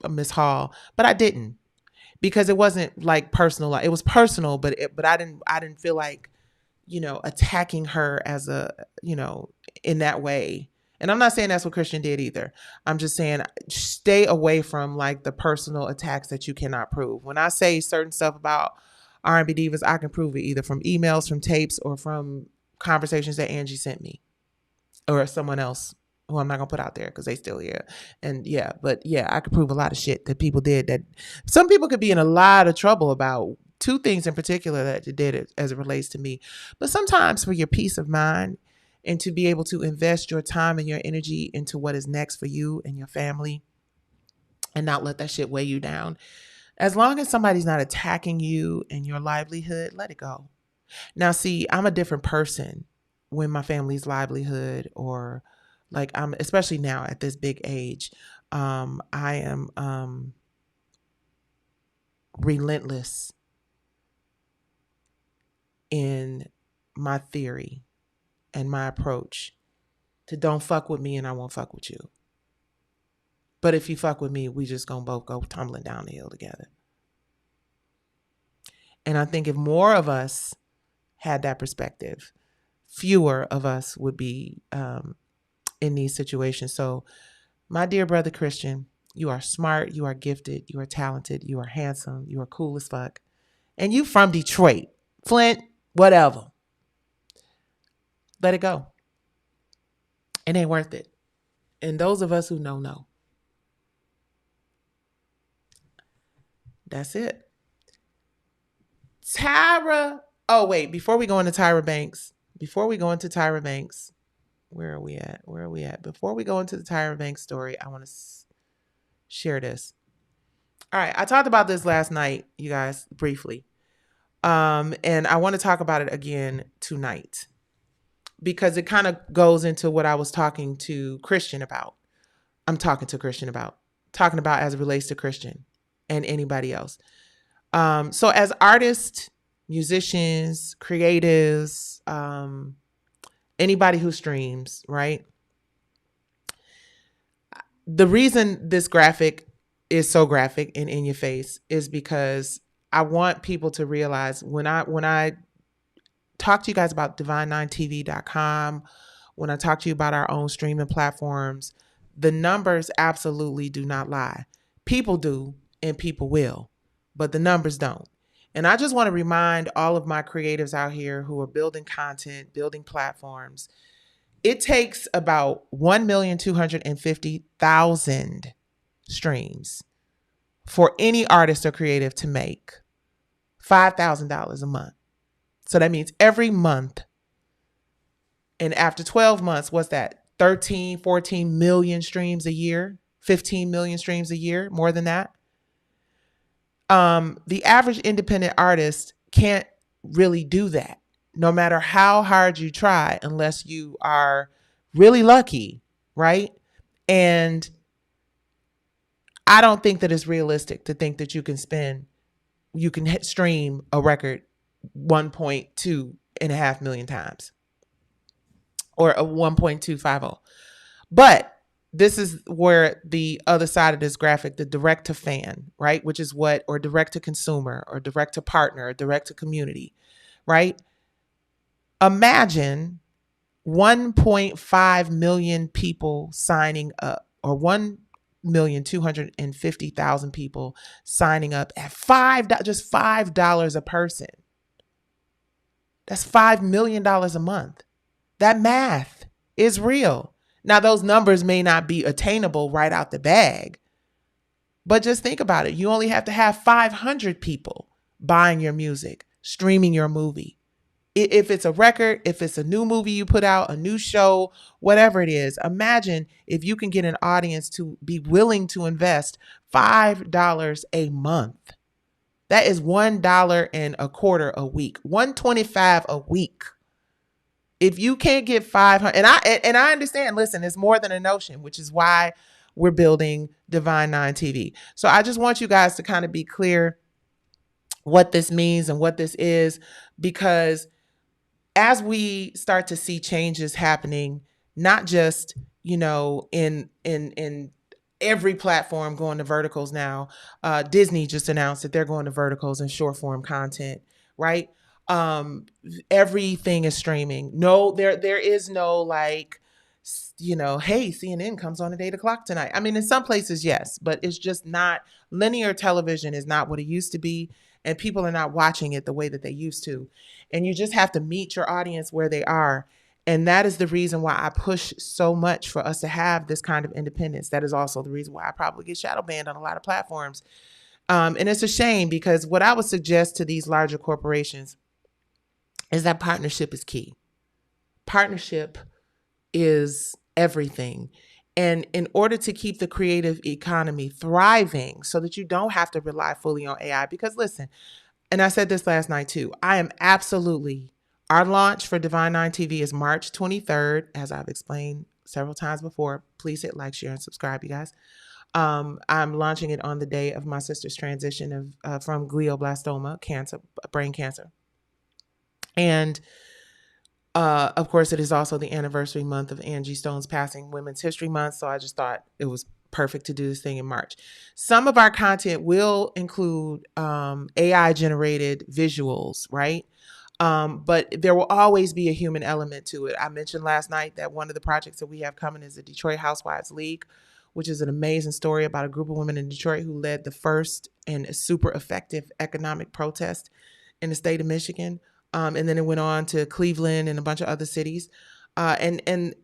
Miss Hall, but I didn't, because it wasn't like personal. It was personal, but I didn't feel like, attacking her as a, in that way. And I'm not saying that's what Christian did either. I'm just saying stay away from like the personal attacks that you cannot prove. When I say certain stuff about R&B divas, I can prove it either from emails, from tapes, or from conversations that Angie sent me or someone else who I'm not going to put out there because they still here. And yeah, but yeah, I could prove a lot of shit that people did that some people could be in a lot of trouble about. Two things in particular that you did as it relates to me. But sometimes for your peace of mind and to be able to invest your time and your energy into what is next for you and your family and not let that shit weigh you down. As long as somebody's not attacking you and your livelihood, let it go. Now, see, I'm a different person when my family's livelihood or like I'm, especially now at this big age, I am relentless in my theory and my approach to don't fuck with me and I won't fuck with you. But if you fuck with me, we just gonna both go tumbling down the hill together. And I think if more of us had that perspective, fewer of us would be in these situations. So my dear brother Christian, you are smart, you are gifted, you are talented, you are handsome, you are cool as fuck. And you from Detroit, Flint, whatever. Let it go. It ain't worth it. And those of us who know. That's it. Tyra. Oh, wait. Before we go into Tyra Banks, where are we at? Before we go into the Tyra Banks story, I want to share this. All right. I talked about this last night, you guys, briefly. And I want to talk about it again tonight because it kind of goes into what I was talking to Christian about. Talking about as it relates to Christian and anybody else. So as artists, musicians, creatives, anybody who streams, right? The reason this graphic is so graphic and in your face is because I want people to realize when I talk to you guys about divine9tv.com, when I talk to you about our own streaming platforms, the numbers absolutely do not lie. People do and people will, but the numbers don't. And I just want to remind all of my creatives out here who are building content, building platforms, it takes about 1,250,000 streams for any artist or creative to make $5,000 a month. So that means every month, and after 12 months, what's that? 13, 14 million streams a year, 15 million streams a year, more than that. The average independent artist can't really do that, no matter how hard you try, unless you are really lucky, right? And I don't think that it's realistic to think that you can stream a record 1.2.5 million times or a 1.250. But this is where the other side of this graphic, the direct to fan, right? Which is or direct to consumer or direct to partner or direct to community, right? Imagine 1.5 million people signing up or 1,250,000 people signing up at just $5 a person. That's $5 million a month. That math is real. Now, those numbers may not be attainable right out the bag, but just think about it. You only have to have 500 people buying your music, streaming your movie, If it's a record, if it's a new movie you put out, a new show, whatever it is, imagine if you can get an audience to be willing to invest $5 a month. That is $1.25 a week, $1.25 a week. If you can't get 500, and I understand, listen, it's more than a notion, which is why we're building Divine Nine TV. So I just want you guys to kind of be clear what this means and what this is, because as we start to see changes happening, not just, in every platform going to verticals now. Disney just announced that they're going to verticals and short form content, right? Everything is streaming. No, there is no like, hey, CNN comes on at 8 o'clock tonight. I mean, in some places, yes, but it's just not, linear television is not what it used to be. And people are not watching it the way that they used to. And you just have to meet your audience where they are. And that is the reason why I push so much for us to have this kind of independence. That is also the reason why I probably get shadow banned on a lot of platforms. And it's a shame, because what I would suggest to these larger corporations is that partnership is key. Partnership is everything. And in order to keep the creative economy thriving so that you don't have to rely fully on AI, because listen, and I said this last night too, I am absolutely, our launch for Divine Nine TV is March 23rd, as I've explained several times before. Please hit like, share, and subscribe, you guys. I'm launching it on the day of my sister's transition from glioblastoma, cancer, brain cancer. And of course, it is also the anniversary month of Angie Stone's passing, Women's History Month. So I just thought it was perfect to do this thing in March. Some of our content will include AI generated visuals, right? But there will always be a human element to it. I mentioned last night that one of the projects that we have coming is the Detroit Housewives League, which is an amazing story about a group of women in Detroit who led the first and super effective economic protest in the state of Michigan. And then it went on to Cleveland and a bunch of other cities. And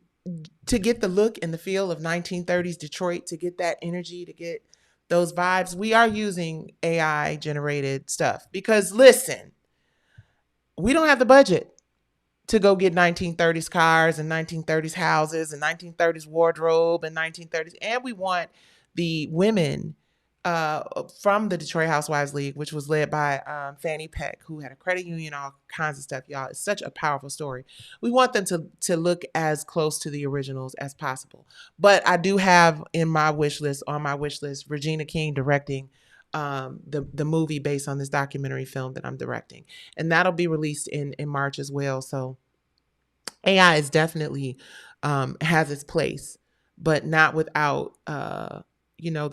to get the look and the feel of 1930s Detroit, to get that energy, to get those vibes, we are using AI generated stuff. Because listen, we don't have the budget to go get 1930s cars and 1930s houses and 1930s wardrobe and 1930s. And we want the women from the Detroit Housewives League, which was led by Fannie Peck, who had a credit union, all kinds of stuff, y'all. It's such a powerful story. We want them to look as close to the originals as possible. But I do have on my wish list, Regina King directing the movie based on this documentary film that I'm directing. And that'll be released in March as well. So AI is definitely has its place, but not without the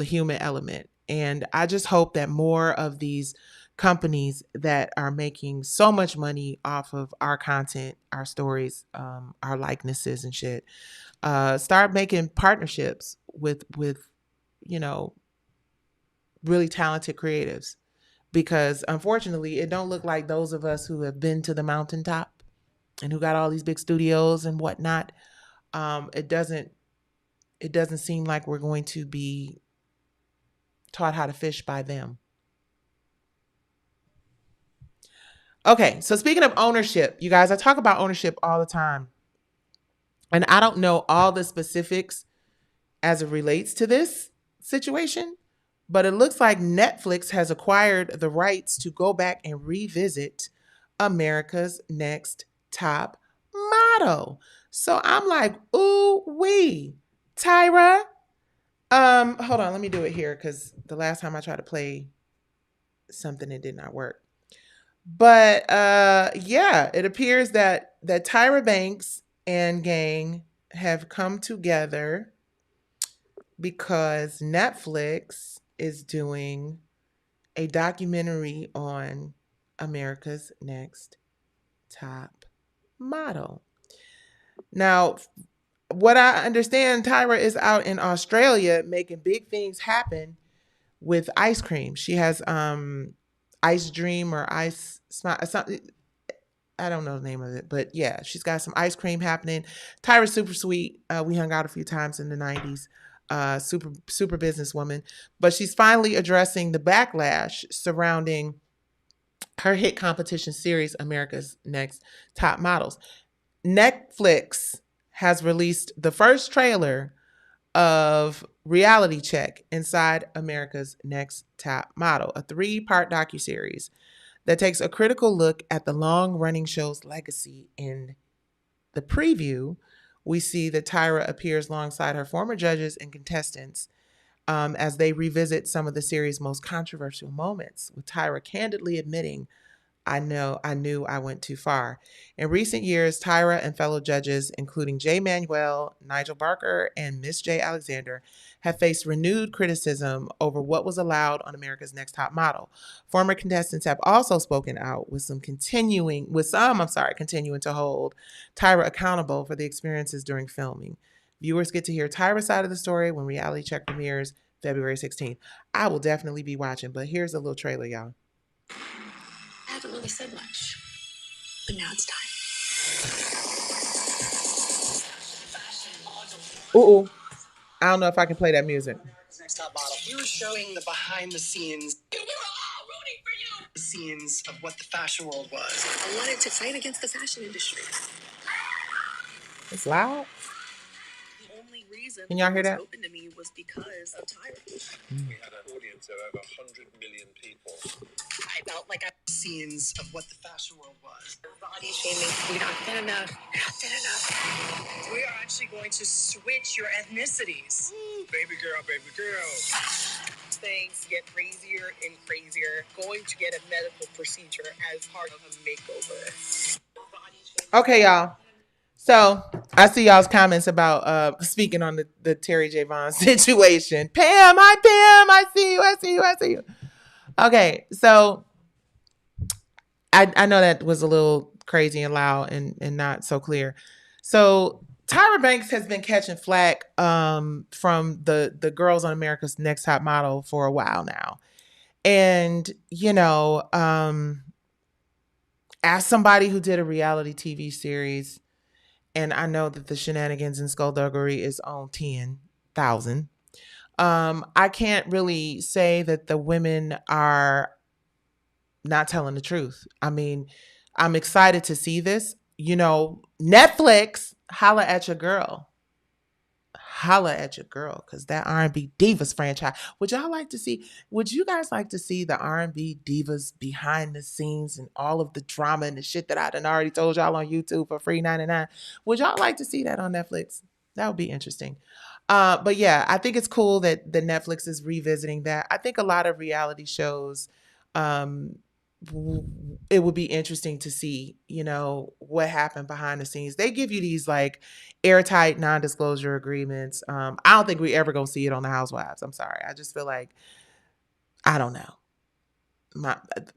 human element. And I just hope that more of these companies that are making so much money off of our content, our stories, our likenesses and shit, start making partnerships with really talented creatives. Because unfortunately, it don't look like those of us who have been to the mountaintop and who got all these big studios and whatnot, it doesn't seem like we're going to be taught how to fish by them. Okay, so speaking of ownership, you guys, I talk about ownership all the time. And I don't know all the specifics as it relates to this situation, but it looks like Netflix has acquired the rights to go back and revisit America's Next Top Model. So I'm like, ooh wee, Tyra. Hold on, let me do it here, because the last time I tried to play something, it did not work. But yeah, it appears that Tyra Banks and gang have come together because Netflix is doing a documentary on America's Next Top Model. Now, what I understand, Tyra is out in Australia making big things happen with ice cream. She has Ice Dream or Ice something. I don't know the name of it, but yeah, she's got some ice cream happening. Tyra's super sweet. We hung out a few times in the 90s. Super businesswoman. But she's finally addressing the backlash surrounding her hit competition series, America's Next Top Models. Netflix has released the first trailer of Reality Check Inside America's Next Top Model, a 3-part docuseries that takes a critical look at the long-running show's legacy. In the preview, we see that Tyra appears alongside her former judges and contestants as they revisit some of the series' most controversial moments, with Tyra candidly admitting, I knew I went too far. In recent years, Tyra and fellow judges, including Jay Manuel, Nigel Barker, and Miss J. Alexander, have faced renewed criticism over what was allowed on America's Next Top Model. Former contestants have also spoken out with some continuing to hold Tyra accountable for the experiences during filming. Viewers get to hear Tyra's side of the story when Reality Check premieres February 16th. I will definitely be watching, but here's a little trailer, y'all. I haven't really said much, but now it's time. Ooh. I don't know if I can play that music. Next Top Model. We were showing the behind the scenes. We were all rooting for you. The scenes of what the fashion world was. I wanted to fight against the fashion industry. It's loud. The only reason Can y'all hear that? it was open to me was because of Tyra. We had an audience of over 100 million people. I felt like I Scenes of what the fashion world was. body shaming. You're not thin enough. You're not thin enough. We are actually going to switch your ethnicities. Ooh, baby girl, baby girl. Things get crazier and crazier. Going to get a medical procedure as part of a makeover. Okay, y'all. So I see y'all's comments about speaking on the Terry J. Vaughn situation. Pam, hi Pam. I see you. Okay, so I know that was a little crazy and loud and not so clear. So Tyra Banks has been catching flack from the girls on America's Next Top Model for a while now. And, as somebody who did a reality TV series, and I know that the shenanigans and skullduggery is on 10,000, I can't really say that the women are not telling the truth. I mean, I'm excited to see this. Netflix, holla at your girl. Holla at your girl, because that R&B Divas franchise. Would you guys like to see the R&B Divas behind the scenes and all of the drama and the shit that I done already told y'all on YouTube for free $99? Would y'all like to see that on Netflix? That would be interesting. But yeah, I think it's cool that the Netflix is revisiting that. I think a lot of reality shows, it would be interesting to see, what happened behind the scenes. They give you these like airtight non-disclosure agreements. I don't think we ever gonna see it on the Housewives. I'm sorry. I just feel like, I don't know.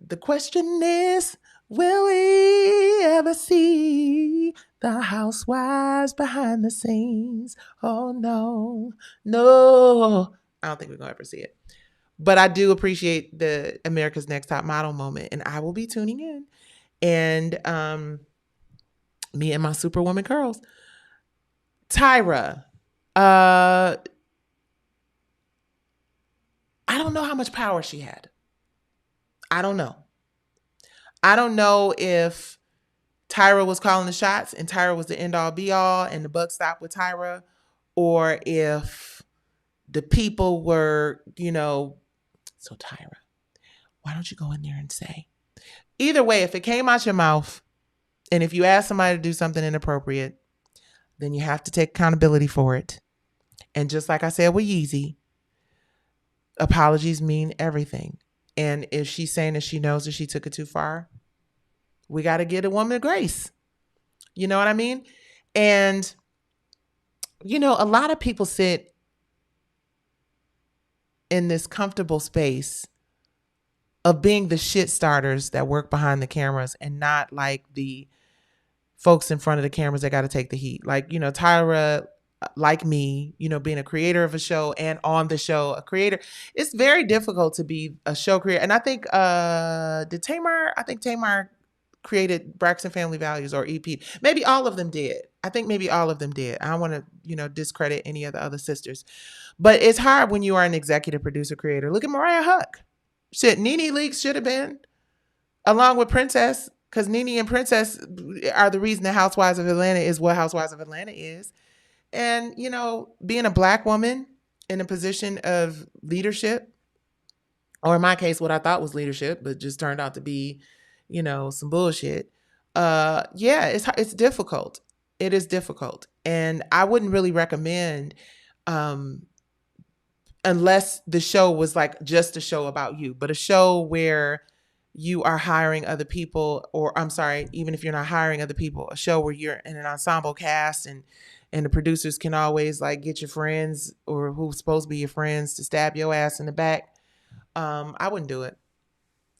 The question is, will we ever see the Housewives behind the scenes? Oh no. I don't think we're gonna ever see it. But I do appreciate the America's Next Top Model moment, and I will be tuning in. And me and my Superwoman curls. Tyra, I don't know how much power she had. I don't know. I don't know if Tyra was calling the shots and Tyra was the end all be all and the buck stopped with Tyra, or if the people were, so Tyra, why don't you go in there and say? Either way, if it came out your mouth and if you ask somebody to do something inappropriate, then you have to take accountability for it. And just like I said with Yeezy, apologies mean everything. And if she's saying that she knows that she took it too far, we got to give a woman grace. You know what I mean? And, a lot of people sit in this comfortable space of being the shit starters that work behind the cameras and not like the folks in front of the cameras that got to take the heat. Like, Tyra, like me, being a creator of a show and on the show, a creator, it's very difficult to be a show creator. And I think, Tamar created Braxton Family Values or EP. Maybe all of them did. I think maybe all of them did. I don't want to, discredit any of the other sisters. But it's hard when you are an executive producer creator. Look at Mariah Huck. Shit, Nene Leakes should have been. along with Princess, because Nene and Princess are the reason the Housewives of Atlanta is what Housewives of Atlanta is. And, being a Black woman in a position of leadership, or in my case, what I thought was leadership, but just turned out to be, some bullshit. Yeah, it's difficult. It is difficult. And I wouldn't really recommend, um, unless the show was like just a show about you, but a show where you are hiring other people, or I'm sorry, even if you're not hiring other people, a show where you're in an ensemble cast, and the producers can always like get your friends or who's supposed to be your friends to stab your ass in the back. I wouldn't do it.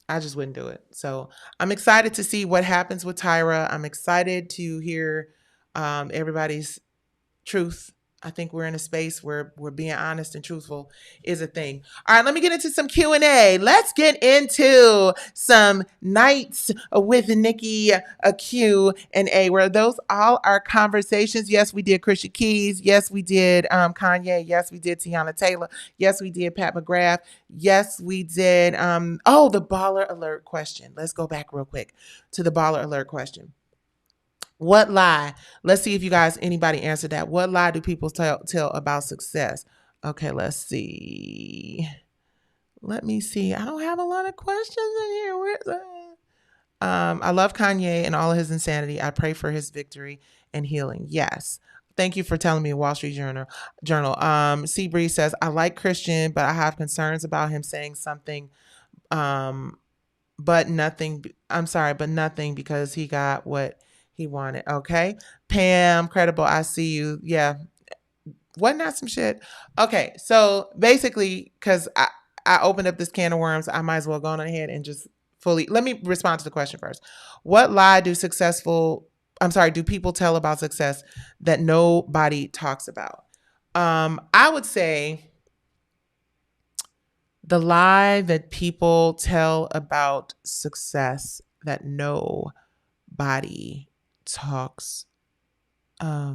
I just wouldn't do it. So I'm excited to see what happens with Tyra. I'm excited to hear everybody's truth. I think we're in a space where being honest and truthful is a thing. All right, let me get into some Q&A. Let's get into some nights with Nicci, a Q&A, where those all are conversations. Yes, we did Christian Keys. Yes, we did Kanye. Yes, we did Teyana Taylor. Yes, we did Pat McGrath. Yes, we did. The baller alert question. Let's go back real quick to the baller alert question. What lie? Let's see if you guys, anybody answered that. What lie do people tell about success? Okay, let's see. Let me see. I don't have a lot of questions in here. Where's that? I love Kanye and all of his insanity. I pray for his victory and healing. Yes. Thank you for telling me, Wall Street Journal. Seabree says, I like Christian, but I have concerns about him saying something, but nothing. I'm sorry, but nothing, because he got what he wanted. Okay. Pam, credible. I see you. Yeah. Wasn't that some shit? Okay. So basically, because I opened up this can of worms, I might as well go on ahead and just let me respond to the question first. What lie do people tell about success that nobody talks about? I would say the lie that people tell about success that nobody talks I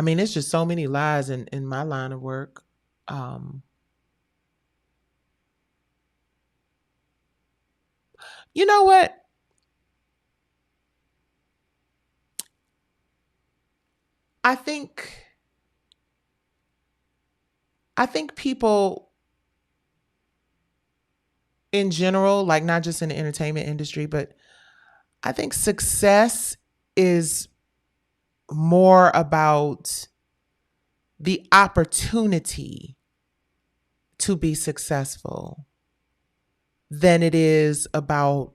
mean, it's just so many lies in my line of work. You know what? I think people in general, like not just in the entertainment industry, but I think success is more about the opportunity to be successful than it is about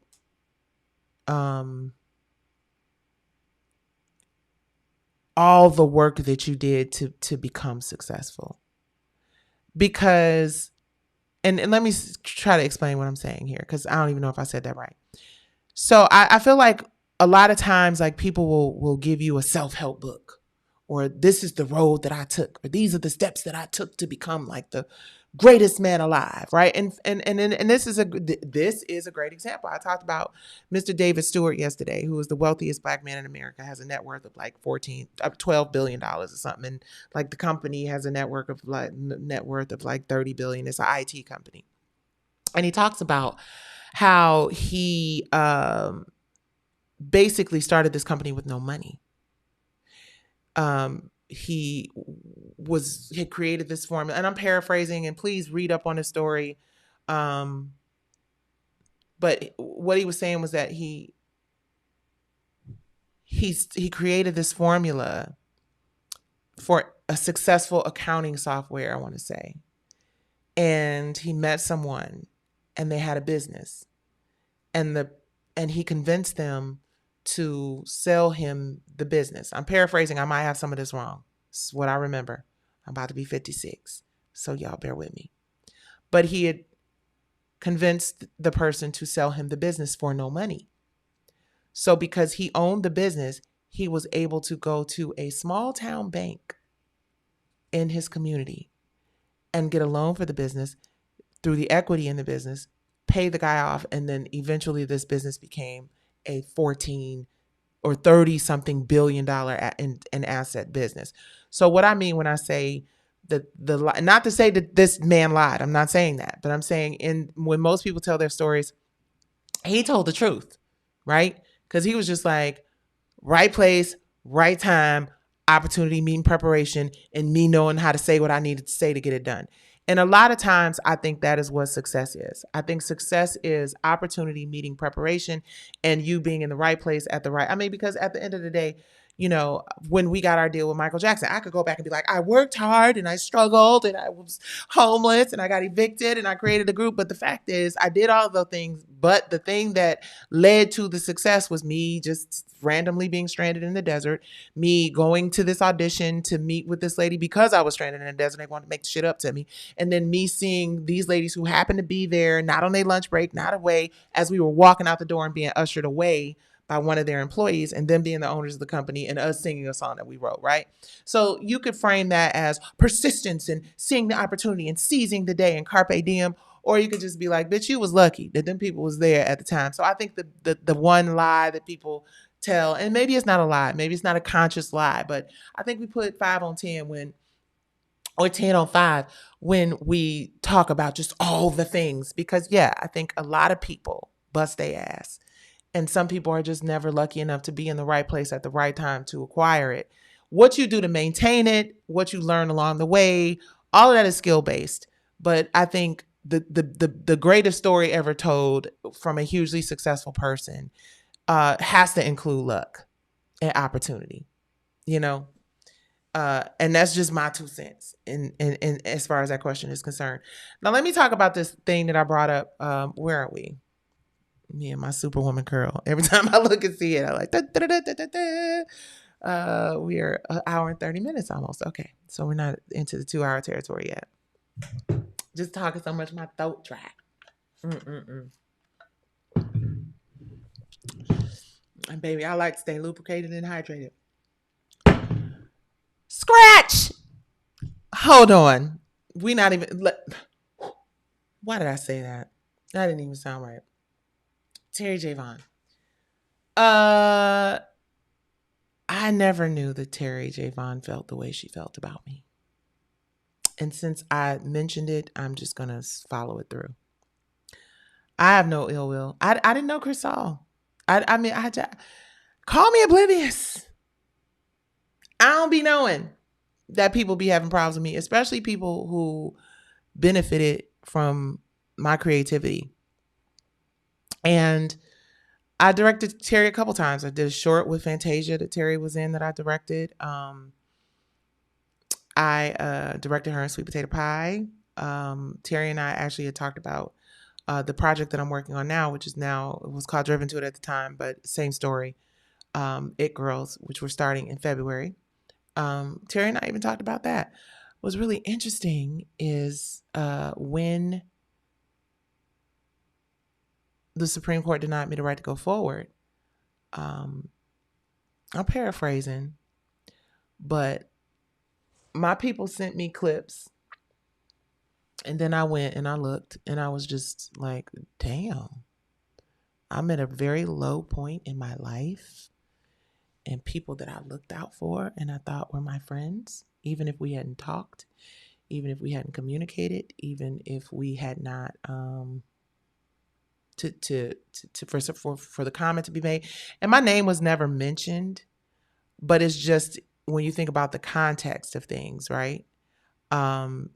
all the work that you did to become successful. Because, and let me try to explain what I'm saying here, because I don't even know if I said that right. So I feel like a lot of times, like, people will give you a self-help book, or this is the road that I took, or these are the steps that I took to become like the greatest man alive, right? And this is a great example. I talked about Mr. David Stewart yesterday, who is the wealthiest Black man in America, has a net worth of like $12 billion or something. And like the company has a net worth of like 30 billion. It's an IT company. And he talks about how he basically started this company with no money. He had created this formula, and I'm paraphrasing, and please read up on the story. But what he was saying was that he created this formula for a successful accounting software, I want to say. And he met someone, and they had a business, and he convinced them to sell him the business. I'm paraphrasing. I might have some of this wrong. This is what I remember. I'm about to be 56. So y'all bear with me. But he had convinced the person to sell him the business for no money. So because he owned the business, he was able to go to a small town bank in his community and get a loan for the business through the equity in the business, pay the guy off, and then eventually this business became a $14 or 30 something billion dollar in asset business. So what I mean when I say not to say that this man lied, I'm not saying that, but I'm saying when most people tell their stories, he told the truth, right? Because he was just like, right place, right time, opportunity, meeting preparation, and me knowing how to say what I needed to say to get it done. And a lot of times I think that is what success is. I think success is opportunity, meeting preparation, and you being in the right place at the right. I mean, because at the end of the day, when we got our deal with Michael Jackson, I could go back and be like, I worked hard and I struggled and I was homeless and I got evicted and I created a group. But the fact is, I did all those things. But the thing that led to the success was me just randomly being stranded in the desert, me going to this audition to meet with this lady because I was stranded in the desert. They wanted to make the shit up to me. And then me seeing these ladies who happened to be there, not on their lunch break, not away, as we were walking out the door and being ushered away by one of their employees, and them being the owners of the company and us singing a song that we wrote, right? So you could frame that as persistence and seeing the opportunity and seizing the day and carpe diem, or you could just be like, bitch, you was lucky that them people was there at the time. So I think the one lie that people tell, and maybe it's not a lie, maybe it's not a conscious lie, but I think we put 5 on 10 or 10 on 5 when we talk about just all the things. Because yeah, I think a lot of people bust their ass. And some people are just never lucky enough to be in the right place at the right time to acquire it. What you do to maintain it, what you learn along the way, all of that is skill-based. But I think the greatest story ever told from a hugely successful person has to include luck and opportunity, and that's just my 2 cents in as far as that question is concerned. Now, let me talk about this thing that I brought up. Where are we? Me and my superwoman curl. Every time I look and see it, I like da, da, da, da, da, da. We are an hour and 30 minutes almost. Okay, so we're not into the 2-hour territory yet. Just talking so much, my throat dry. And baby, I like to stay lubricated and hydrated. Scratch. Hold on. We not even. Why did I say that? That didn't even sound right. Terry J. Vaughn. I never knew that Terry J. Vaughn felt the way she felt about me. And since I mentioned it, I'm just going to follow it through. I have no ill will. I didn't know Chris Saul. I mean, call me oblivious. I don't be knowing that people be having problems with me, especially people who benefited from my creativity. And I directed Terry a couple times. I did a short with Fantasia that Terry was in that I directed. I directed her in Sweet Potato Pie. Terry and I actually had talked about the project that I'm working on now, which is now, it was called Driven to It at the time, but same story. It Girls, which we're starting in February. Terry and I even talked about that. What's really interesting is when the Supreme Court denied me the right to go forward. I'm paraphrasing, but my people sent me clips, and then I went and I looked, and I was just like, damn, I'm at a very low point in my life, and people that I looked out for and I thought were my friends, even if we hadn't talked, even if we hadn't communicated, even if we had not for the comment to be made. And my name was never mentioned, but it's just when you think about the context of things, right? Katori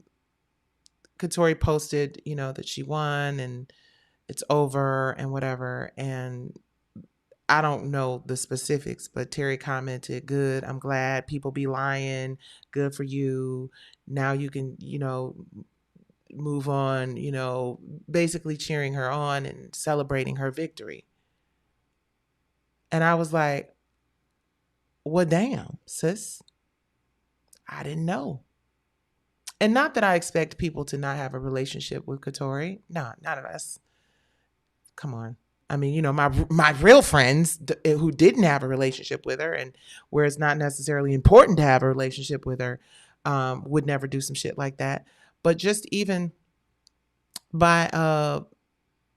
posted, that she won and it's over and whatever. And I don't know the specifics, but Terry commented, good, I'm glad, people be lying, good for you. Now you can, move on, basically cheering her on and celebrating her victory. And I was like, well, damn, sis, I didn't know. And not that I expect people to not have a relationship with Katori. No, none of us. Come on. I mean, my real friends who didn't have a relationship with her, and where it's not necessarily important to have a relationship with her, would never do some shit like that. But just even by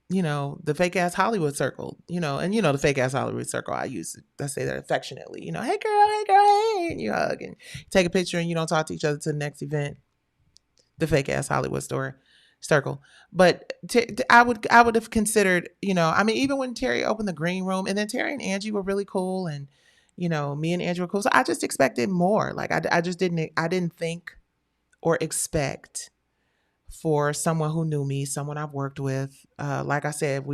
the fake ass Hollywood circle, and the fake ass Hollywood circle, I say that affectionately, hey girl, hey, and you hug and take a picture and you don't talk to each other to the next event, the fake ass Hollywood circle. But I would have considered, even when Terry opened the green room, and then Terry and Angie were really cool, and me and Angie were cool. So I just expected more. Like I just didn't think or expect for someone who knew me, someone I've worked with. Like I said,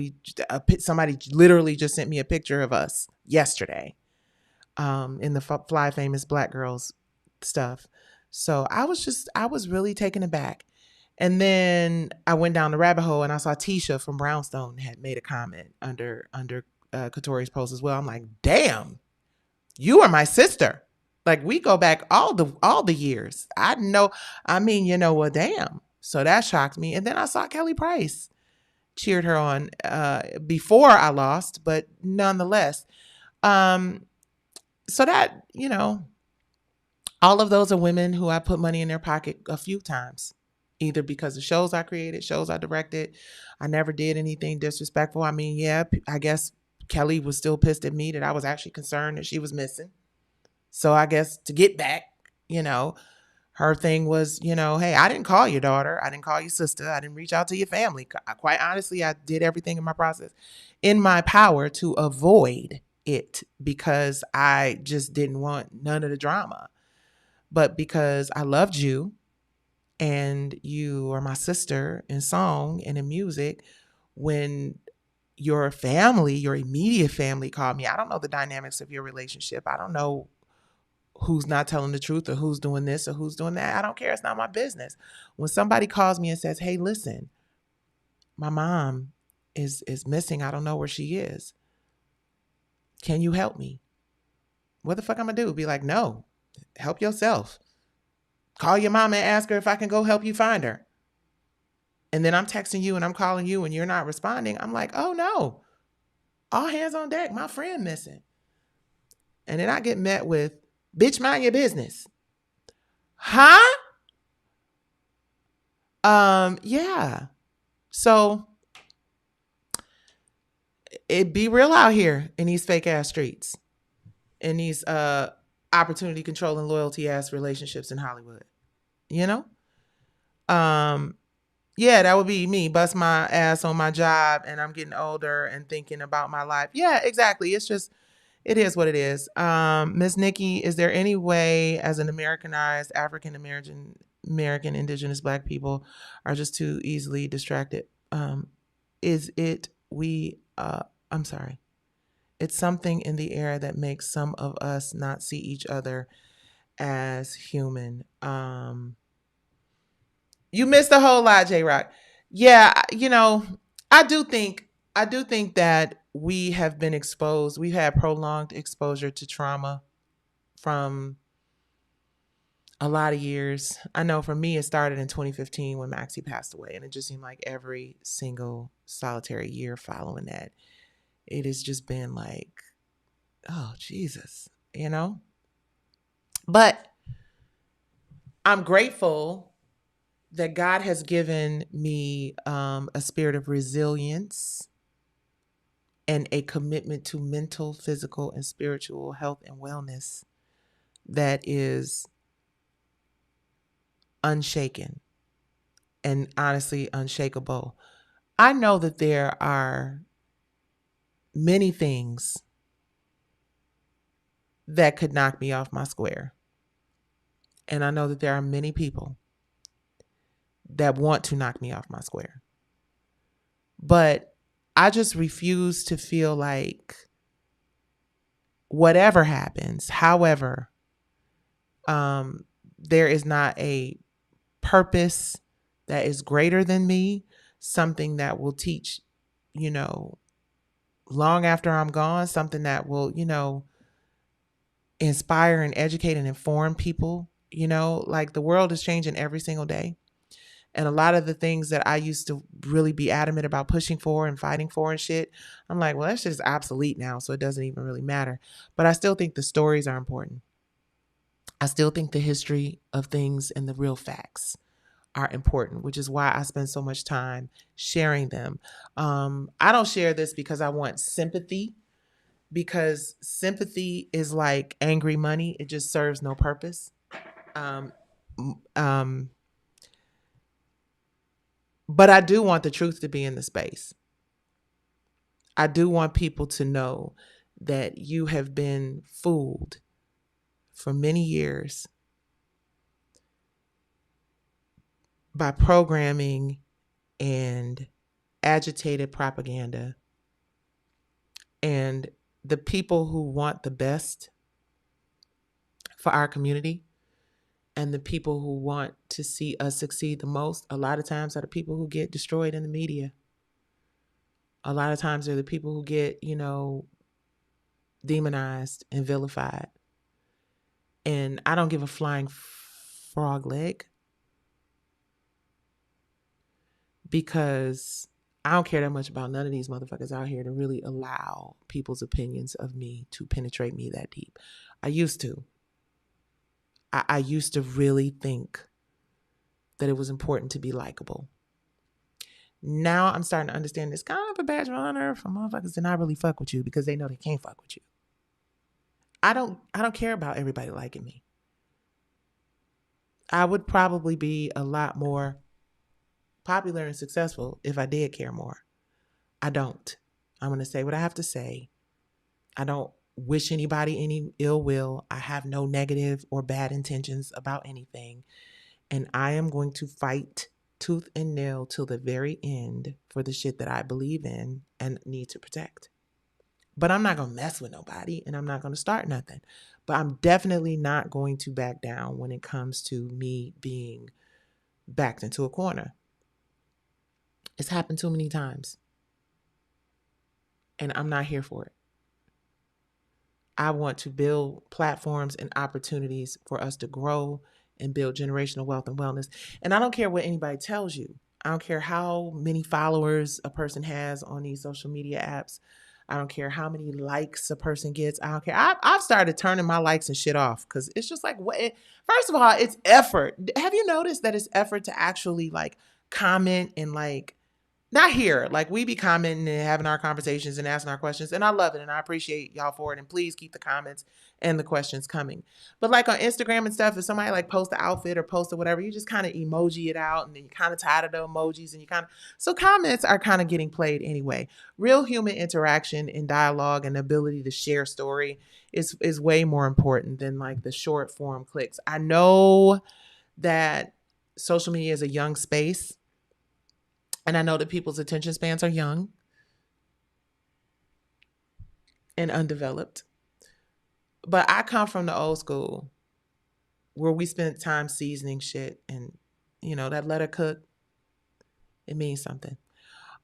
somebody literally just sent me a picture of us yesterday, in the Fly Famous Black Girls stuff. So I was really taken aback. And then I went down the rabbit hole and I saw Tisha from Brownstone had made a comment under Katori's post as well. I'm like, damn, you are my sister. Like, we go back all the years. I know. I mean, well, damn. So that shocked me. And then I saw Kelly Price cheered her on before I lost, but nonetheless. So that, all of those are women who I put money in their pocket a few times, either because of shows I created, shows I directed. I never did anything disrespectful. I mean, yeah, I guess Kelly was still pissed at me that I was actually concerned that she was missing. So I guess to get back, her thing was, hey, I didn't call your daughter. I didn't call your sister. I didn't reach out to your family. Quite honestly, I did everything in my power to avoid it, because I just didn't want none of the drama. But because I loved you and you are my sister in song and in music, when your family, your immediate family called me, I don't know the dynamics of your relationship. I don't know who's not telling the truth or who's doing this or who's doing that. I don't care. It's not my business. When somebody calls me and says, hey, listen, my mom is missing. I don't know where she is. Can you help me? What the fuck I'm gonna do? Be like, no, help yourself. Call your mom and ask her if I can go help you find her. And then I'm texting you and I'm calling you and you're not responding. I'm like, oh no, all hands on deck. My friend missing. And then I get met with, bitch, mind your business. Huh? Yeah. So it be real out here in these fake ass streets, in these opportunity control and loyalty ass relationships in Hollywood. Yeah, that would be me. Bust my ass on my job and I'm getting older and thinking about my life. Yeah, exactly. It's just, it is what it is. Miss Nicci, is there any way as an Americanized African American indigenous Black people are just too easily distracted? I'm sorry. It's something in the air that makes some of us not see each other as human. You missed a whole lot, J-Rock. Yeah, I do think that we have been exposed. We've had prolonged exposure to trauma from a lot of years. I know for me, it started in 2015 when Maxie passed away, and it just seemed like every single solitary year following that, it has just been like, oh, Jesus, But I'm grateful that God has given me a spirit of resilience and a commitment to mental, physical, and spiritual health and wellness that is unshaken and honestly unshakable. I know that there are many things that could knock me off my square. And I know that there are many people that want to knock me off my square. But I just refuse to feel like whatever happens, however, there is not a purpose that is greater than me, something that will teach, long after I'm gone, something that will, inspire and educate and inform people, like the world is changing every single day. And a lot of the things that I used to really be adamant about pushing for and fighting for and shit, I'm like, well, that's just obsolete now. So it doesn't even really matter. But I still think the stories are important. I still think the history of things and the real facts are important, which is why I spend so much time sharing them. I don't share this because I want sympathy, because sympathy is like angry money. It just serves no purpose. Um, um, but I do want the truth to be in the space. I do want people to know that you have been fooled for many years by programming and agitated propaganda. And the people who want the best for our community and the people who want to see us succeed the most, a lot of times are the people who get destroyed in the media. A lot of times they're the people who get, demonized and vilified. And I don't give a flying frog leg, because I don't care that much about none of these motherfuckers out here to really allow people's opinions of me to penetrate me that deep. I used to. I used to really think that it was important to be likable. Now I'm starting to understand it's kind of a badge of honor for motherfuckers to not really fuck with you because they know they can't fuck with you. I don't care about everybody liking me. I would probably be a lot more popular and successful if I did care more. I don't. I'm going to say what I have to say. I don't wish anybody any ill will. I have no negative or bad intentions about anything. And I am going to fight tooth and nail till the very end for the shit that I believe in and need to protect. But I'm not going to mess with nobody, and I'm not going to start nothing. But I'm definitely not going to back down when it comes to me being backed into a corner. It's happened too many times. And I'm not here for it. I want to build platforms and opportunities for us to grow and build generational wealth and wellness. And I don't care what anybody tells you. I don't care how many followers a person has on these social media apps. I don't care how many likes a person gets. I don't care. I've started turning my likes and shit off because it's just like, first of all, it's effort. Have you noticed that it's effort to actually like comment and like, not here, like we be commenting and having our conversations and asking our questions, and I love it and I appreciate y'all for it, and please keep the comments and the questions coming. But like on Instagram and stuff, if somebody like post an outfit or post or whatever, you just kind of emoji it out, and then you kind of tired of the emojis, and so comments are kind of getting played anyway. Real human interaction and dialogue and ability to share story is way more important than like the short form clicks. I know that social media is a young space, and I know that people's attention spans are young and undeveloped. But I come from the old school where we spent time seasoning shit, and that let it cook, it means something.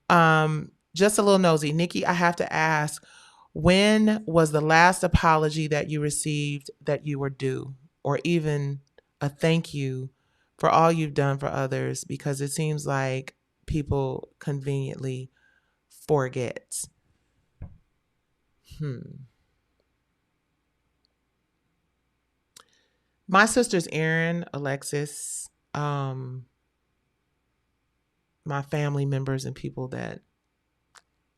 Just a little nosy. Nicci, I have to ask, when was the last apology that you received that you were due, or even a thank you for all you've done for others? Because it seems like people conveniently forget. My sisters, Erin, Alexis, my family members and people that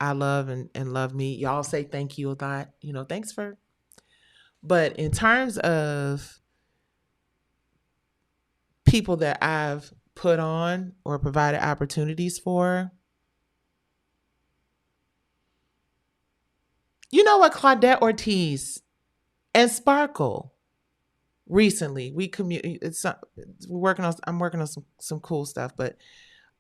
I love and love me, y'all say thank you a lot. Thanks for. But in terms of people that I've put on or provided opportunities for, you know what, Claudette Ortiz and Sparkle. Recently, I'm working on some cool stuff, but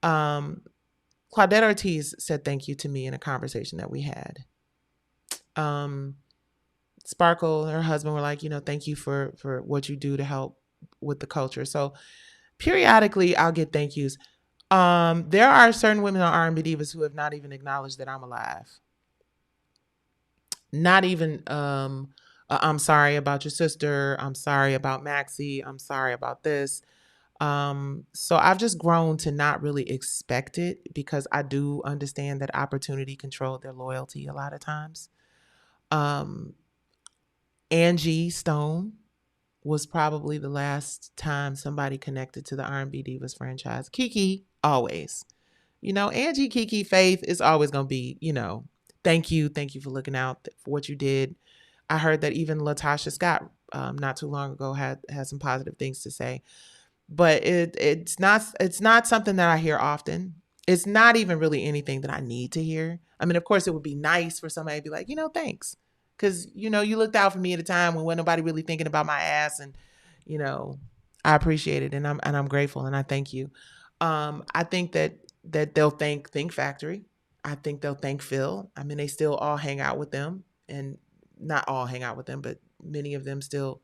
Claudette Ortiz said thank you to me in a conversation that we had. Sparkle and her husband were like, thank you for what you do to help with the culture. So periodically I'll get thank yous. There are certain women on R&B Divas who have not even acknowledged that I'm alive. Not even I'm sorry about your sister. I'm sorry about Maxie. I'm sorry about this. So I've just grown to not really expect it, because I do understand that opportunity controlled their loyalty a lot of times. Angie Stone was probably the last time somebody connected to the R&B Divas franchise. Kiki, always. Angie, Kiki, Faith is always going to be, thank you. Thank you for looking out for what you did. I heard that even Latasha Scott not too long ago had some positive things to say. But it's not something that I hear often. It's not even really anything that I need to hear. I mean, of course, it would be nice for somebody to be like, thanks. Because, you looked out for me at a time when wasn't nobody really thinking about my ass. And, I appreciate it. And I'm grateful. And I thank you. I think that they'll thank Think Factory. I think they'll thank Phil. I mean, they still all hang out with them. And not all hang out with them, but many of them still,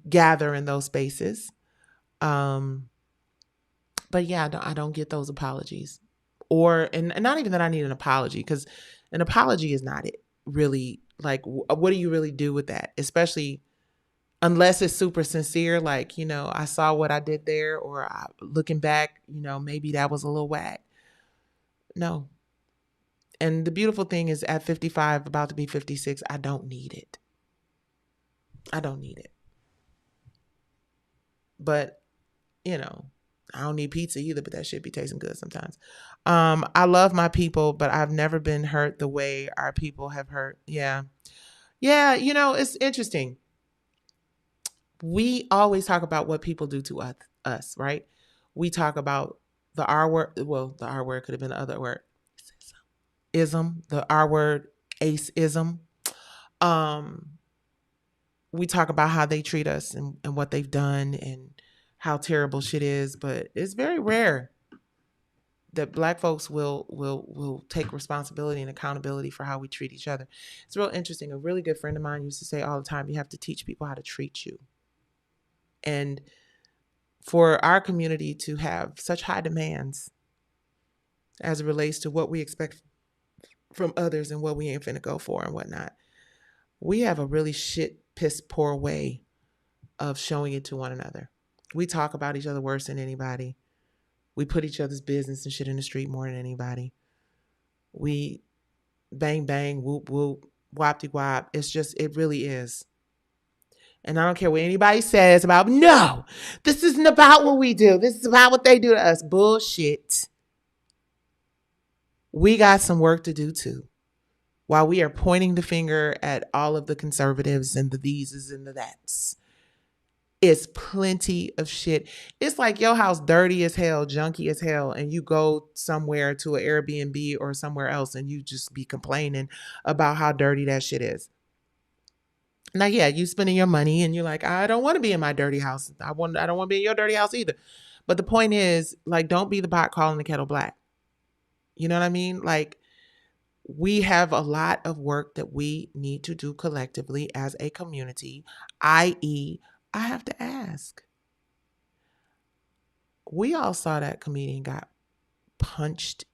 gather in those spaces. But yeah, I don't get those apologies, and not even that I need an apology, because an apology is not it really. Like, what do you really do with that? Especially unless it's super sincere. Like, I saw what I did there, or looking back, maybe that was a little whack. No. And the beautiful thing is, at 55, about to be 56, I don't need it. I don't need it. But, I don't need pizza either, but that shit be tasting good sometimes. I love my people, but I've never been hurt the way our people have hurt. Yeah. Yeah, it's interesting. We always talk about what people do to us, right? We talk about the R word. Well, the R word could have been the other word. Ism, the R word, ace-ism. We talk about how they treat us and what they've done and how terrible shit is, but it's very rare that Black folks will take responsibility and accountability for how we treat each other. It's real interesting. A really good friend of mine used to say all the time, you have to teach people how to treat you. And for our community to have such high demands as it relates to what we expect from others and what we ain't finna go for and whatnot, we have a really shit, piss poor way of showing it to one another. We talk about each other worse than anybody. We put each other's business and shit in the street more than anybody. We bang, bang, whoop, whoop, wop-de wop. It really is. And I don't care what anybody says about, no, this isn't about what we do. This is about what they do to us. Bullshit. We got some work to do too. While we are pointing the finger at all of the conservatives and the theses and the that's, it's plenty of shit. It's like your house dirty as hell, junky as hell, and you go somewhere to an Airbnb or somewhere else and you just be complaining about how dirty that shit is. Now, yeah, you spending your money and you're like, I don't want to be in my dirty house. I don't want to be in your dirty house either. But the point is, like, don't be the pot calling the kettle black. You know what I mean? Like, we have a lot of work that we need to do collectively as a community, i.e., I have to ask. We all saw that comedian got punched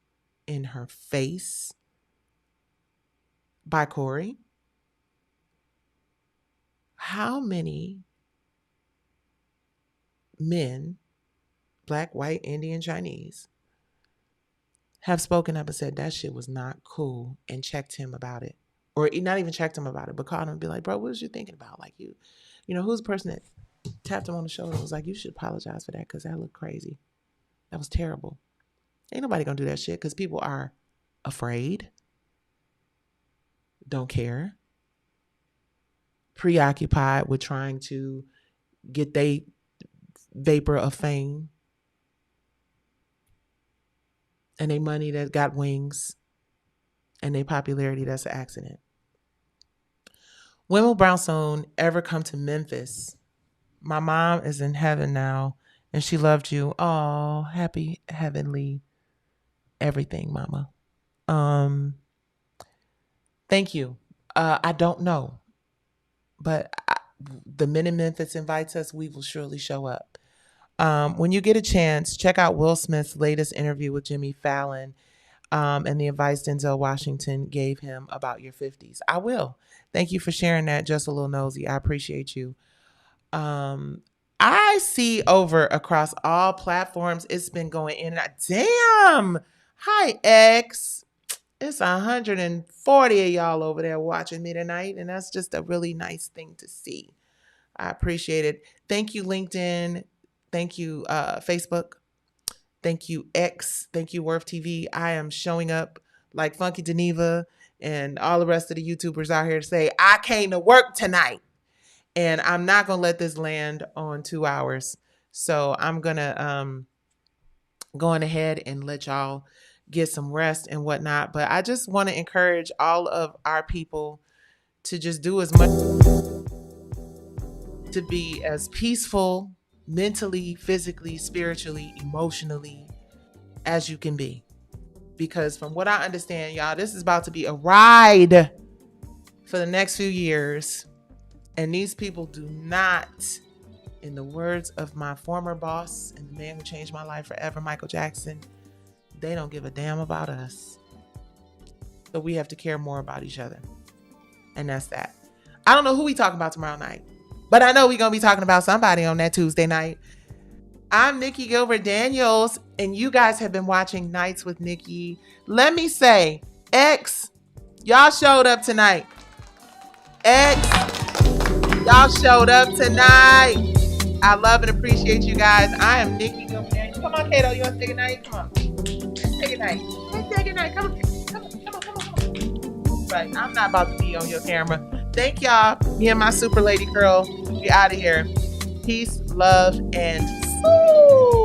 in her face by Corey. How many men, Black, white, Indian, Chinese, have spoken up and said that shit was not cool and checked him about it? Or not even checked him about it, but called him and be like, bro, what was you thinking about? Like, who's the person that tapped him on the shoulder and was like, you should apologize for that because that looked crazy. That was terrible. Ain't nobody gonna do that shit because people are afraid, don't care, preoccupied with trying to get they vapor of fame and they money that got wings and they popularity that's an accident. When will Brownstone ever come to Memphis? My mom is in heaven now and she loved you. Oh, happy heavenly everything, mama. Thank you. I don't know, but the minute Memphis invites us, we will surely show up. When you get a chance, check out Will Smith's latest interview with Jimmy Fallon and the advice Denzel Washington gave him about your 50s. I will. Thank you for sharing that. Just a little nosy. I appreciate you. I see over across all platforms, it's been going in and out. Damn. Hi, X. It's 140 of y'all over there watching me tonight, and that's just a really nice thing to see. I appreciate it. Thank you, LinkedIn. Thank you, Facebook. Thank you, X. Thank you, Worth TV. I am showing up like Funky Geneva and all the rest of the YouTubers out here to say, I came to work tonight. And I'm not going to let this land on 2 hours. So I'm going to go on ahead and let y'all get some rest and whatnot. But I just want to encourage all of our people to just do as much to be as peaceful mentally, physically, spiritually, emotionally as you can be. Because from what I understand, y'all, this is about to be a ride for the next few years. And these people do not, in the words of my former boss and the man who changed my life forever, Michael Jackson, they don't give a damn about us. So we have to care more about each other. And that's that. I don't know who we talking about tomorrow night, but I know we're going to be talking about somebody on that Tuesday night. I'm Nicci Gilbert Daniels, and you guys have been watching Nights with Nicci. Let me say, X, y'all showed up tonight. X, y'all showed up tonight. I love and appreciate you guys. I am Nicci Gilbert Daniels. Come on, Kato, you want to say goodnight? Come on. Say goodnight. Say goodnight. Come on. Right, I'm not about to be on your camera. Thank y'all. Me and my super lady girl, we out of here. Peace, love, and soul.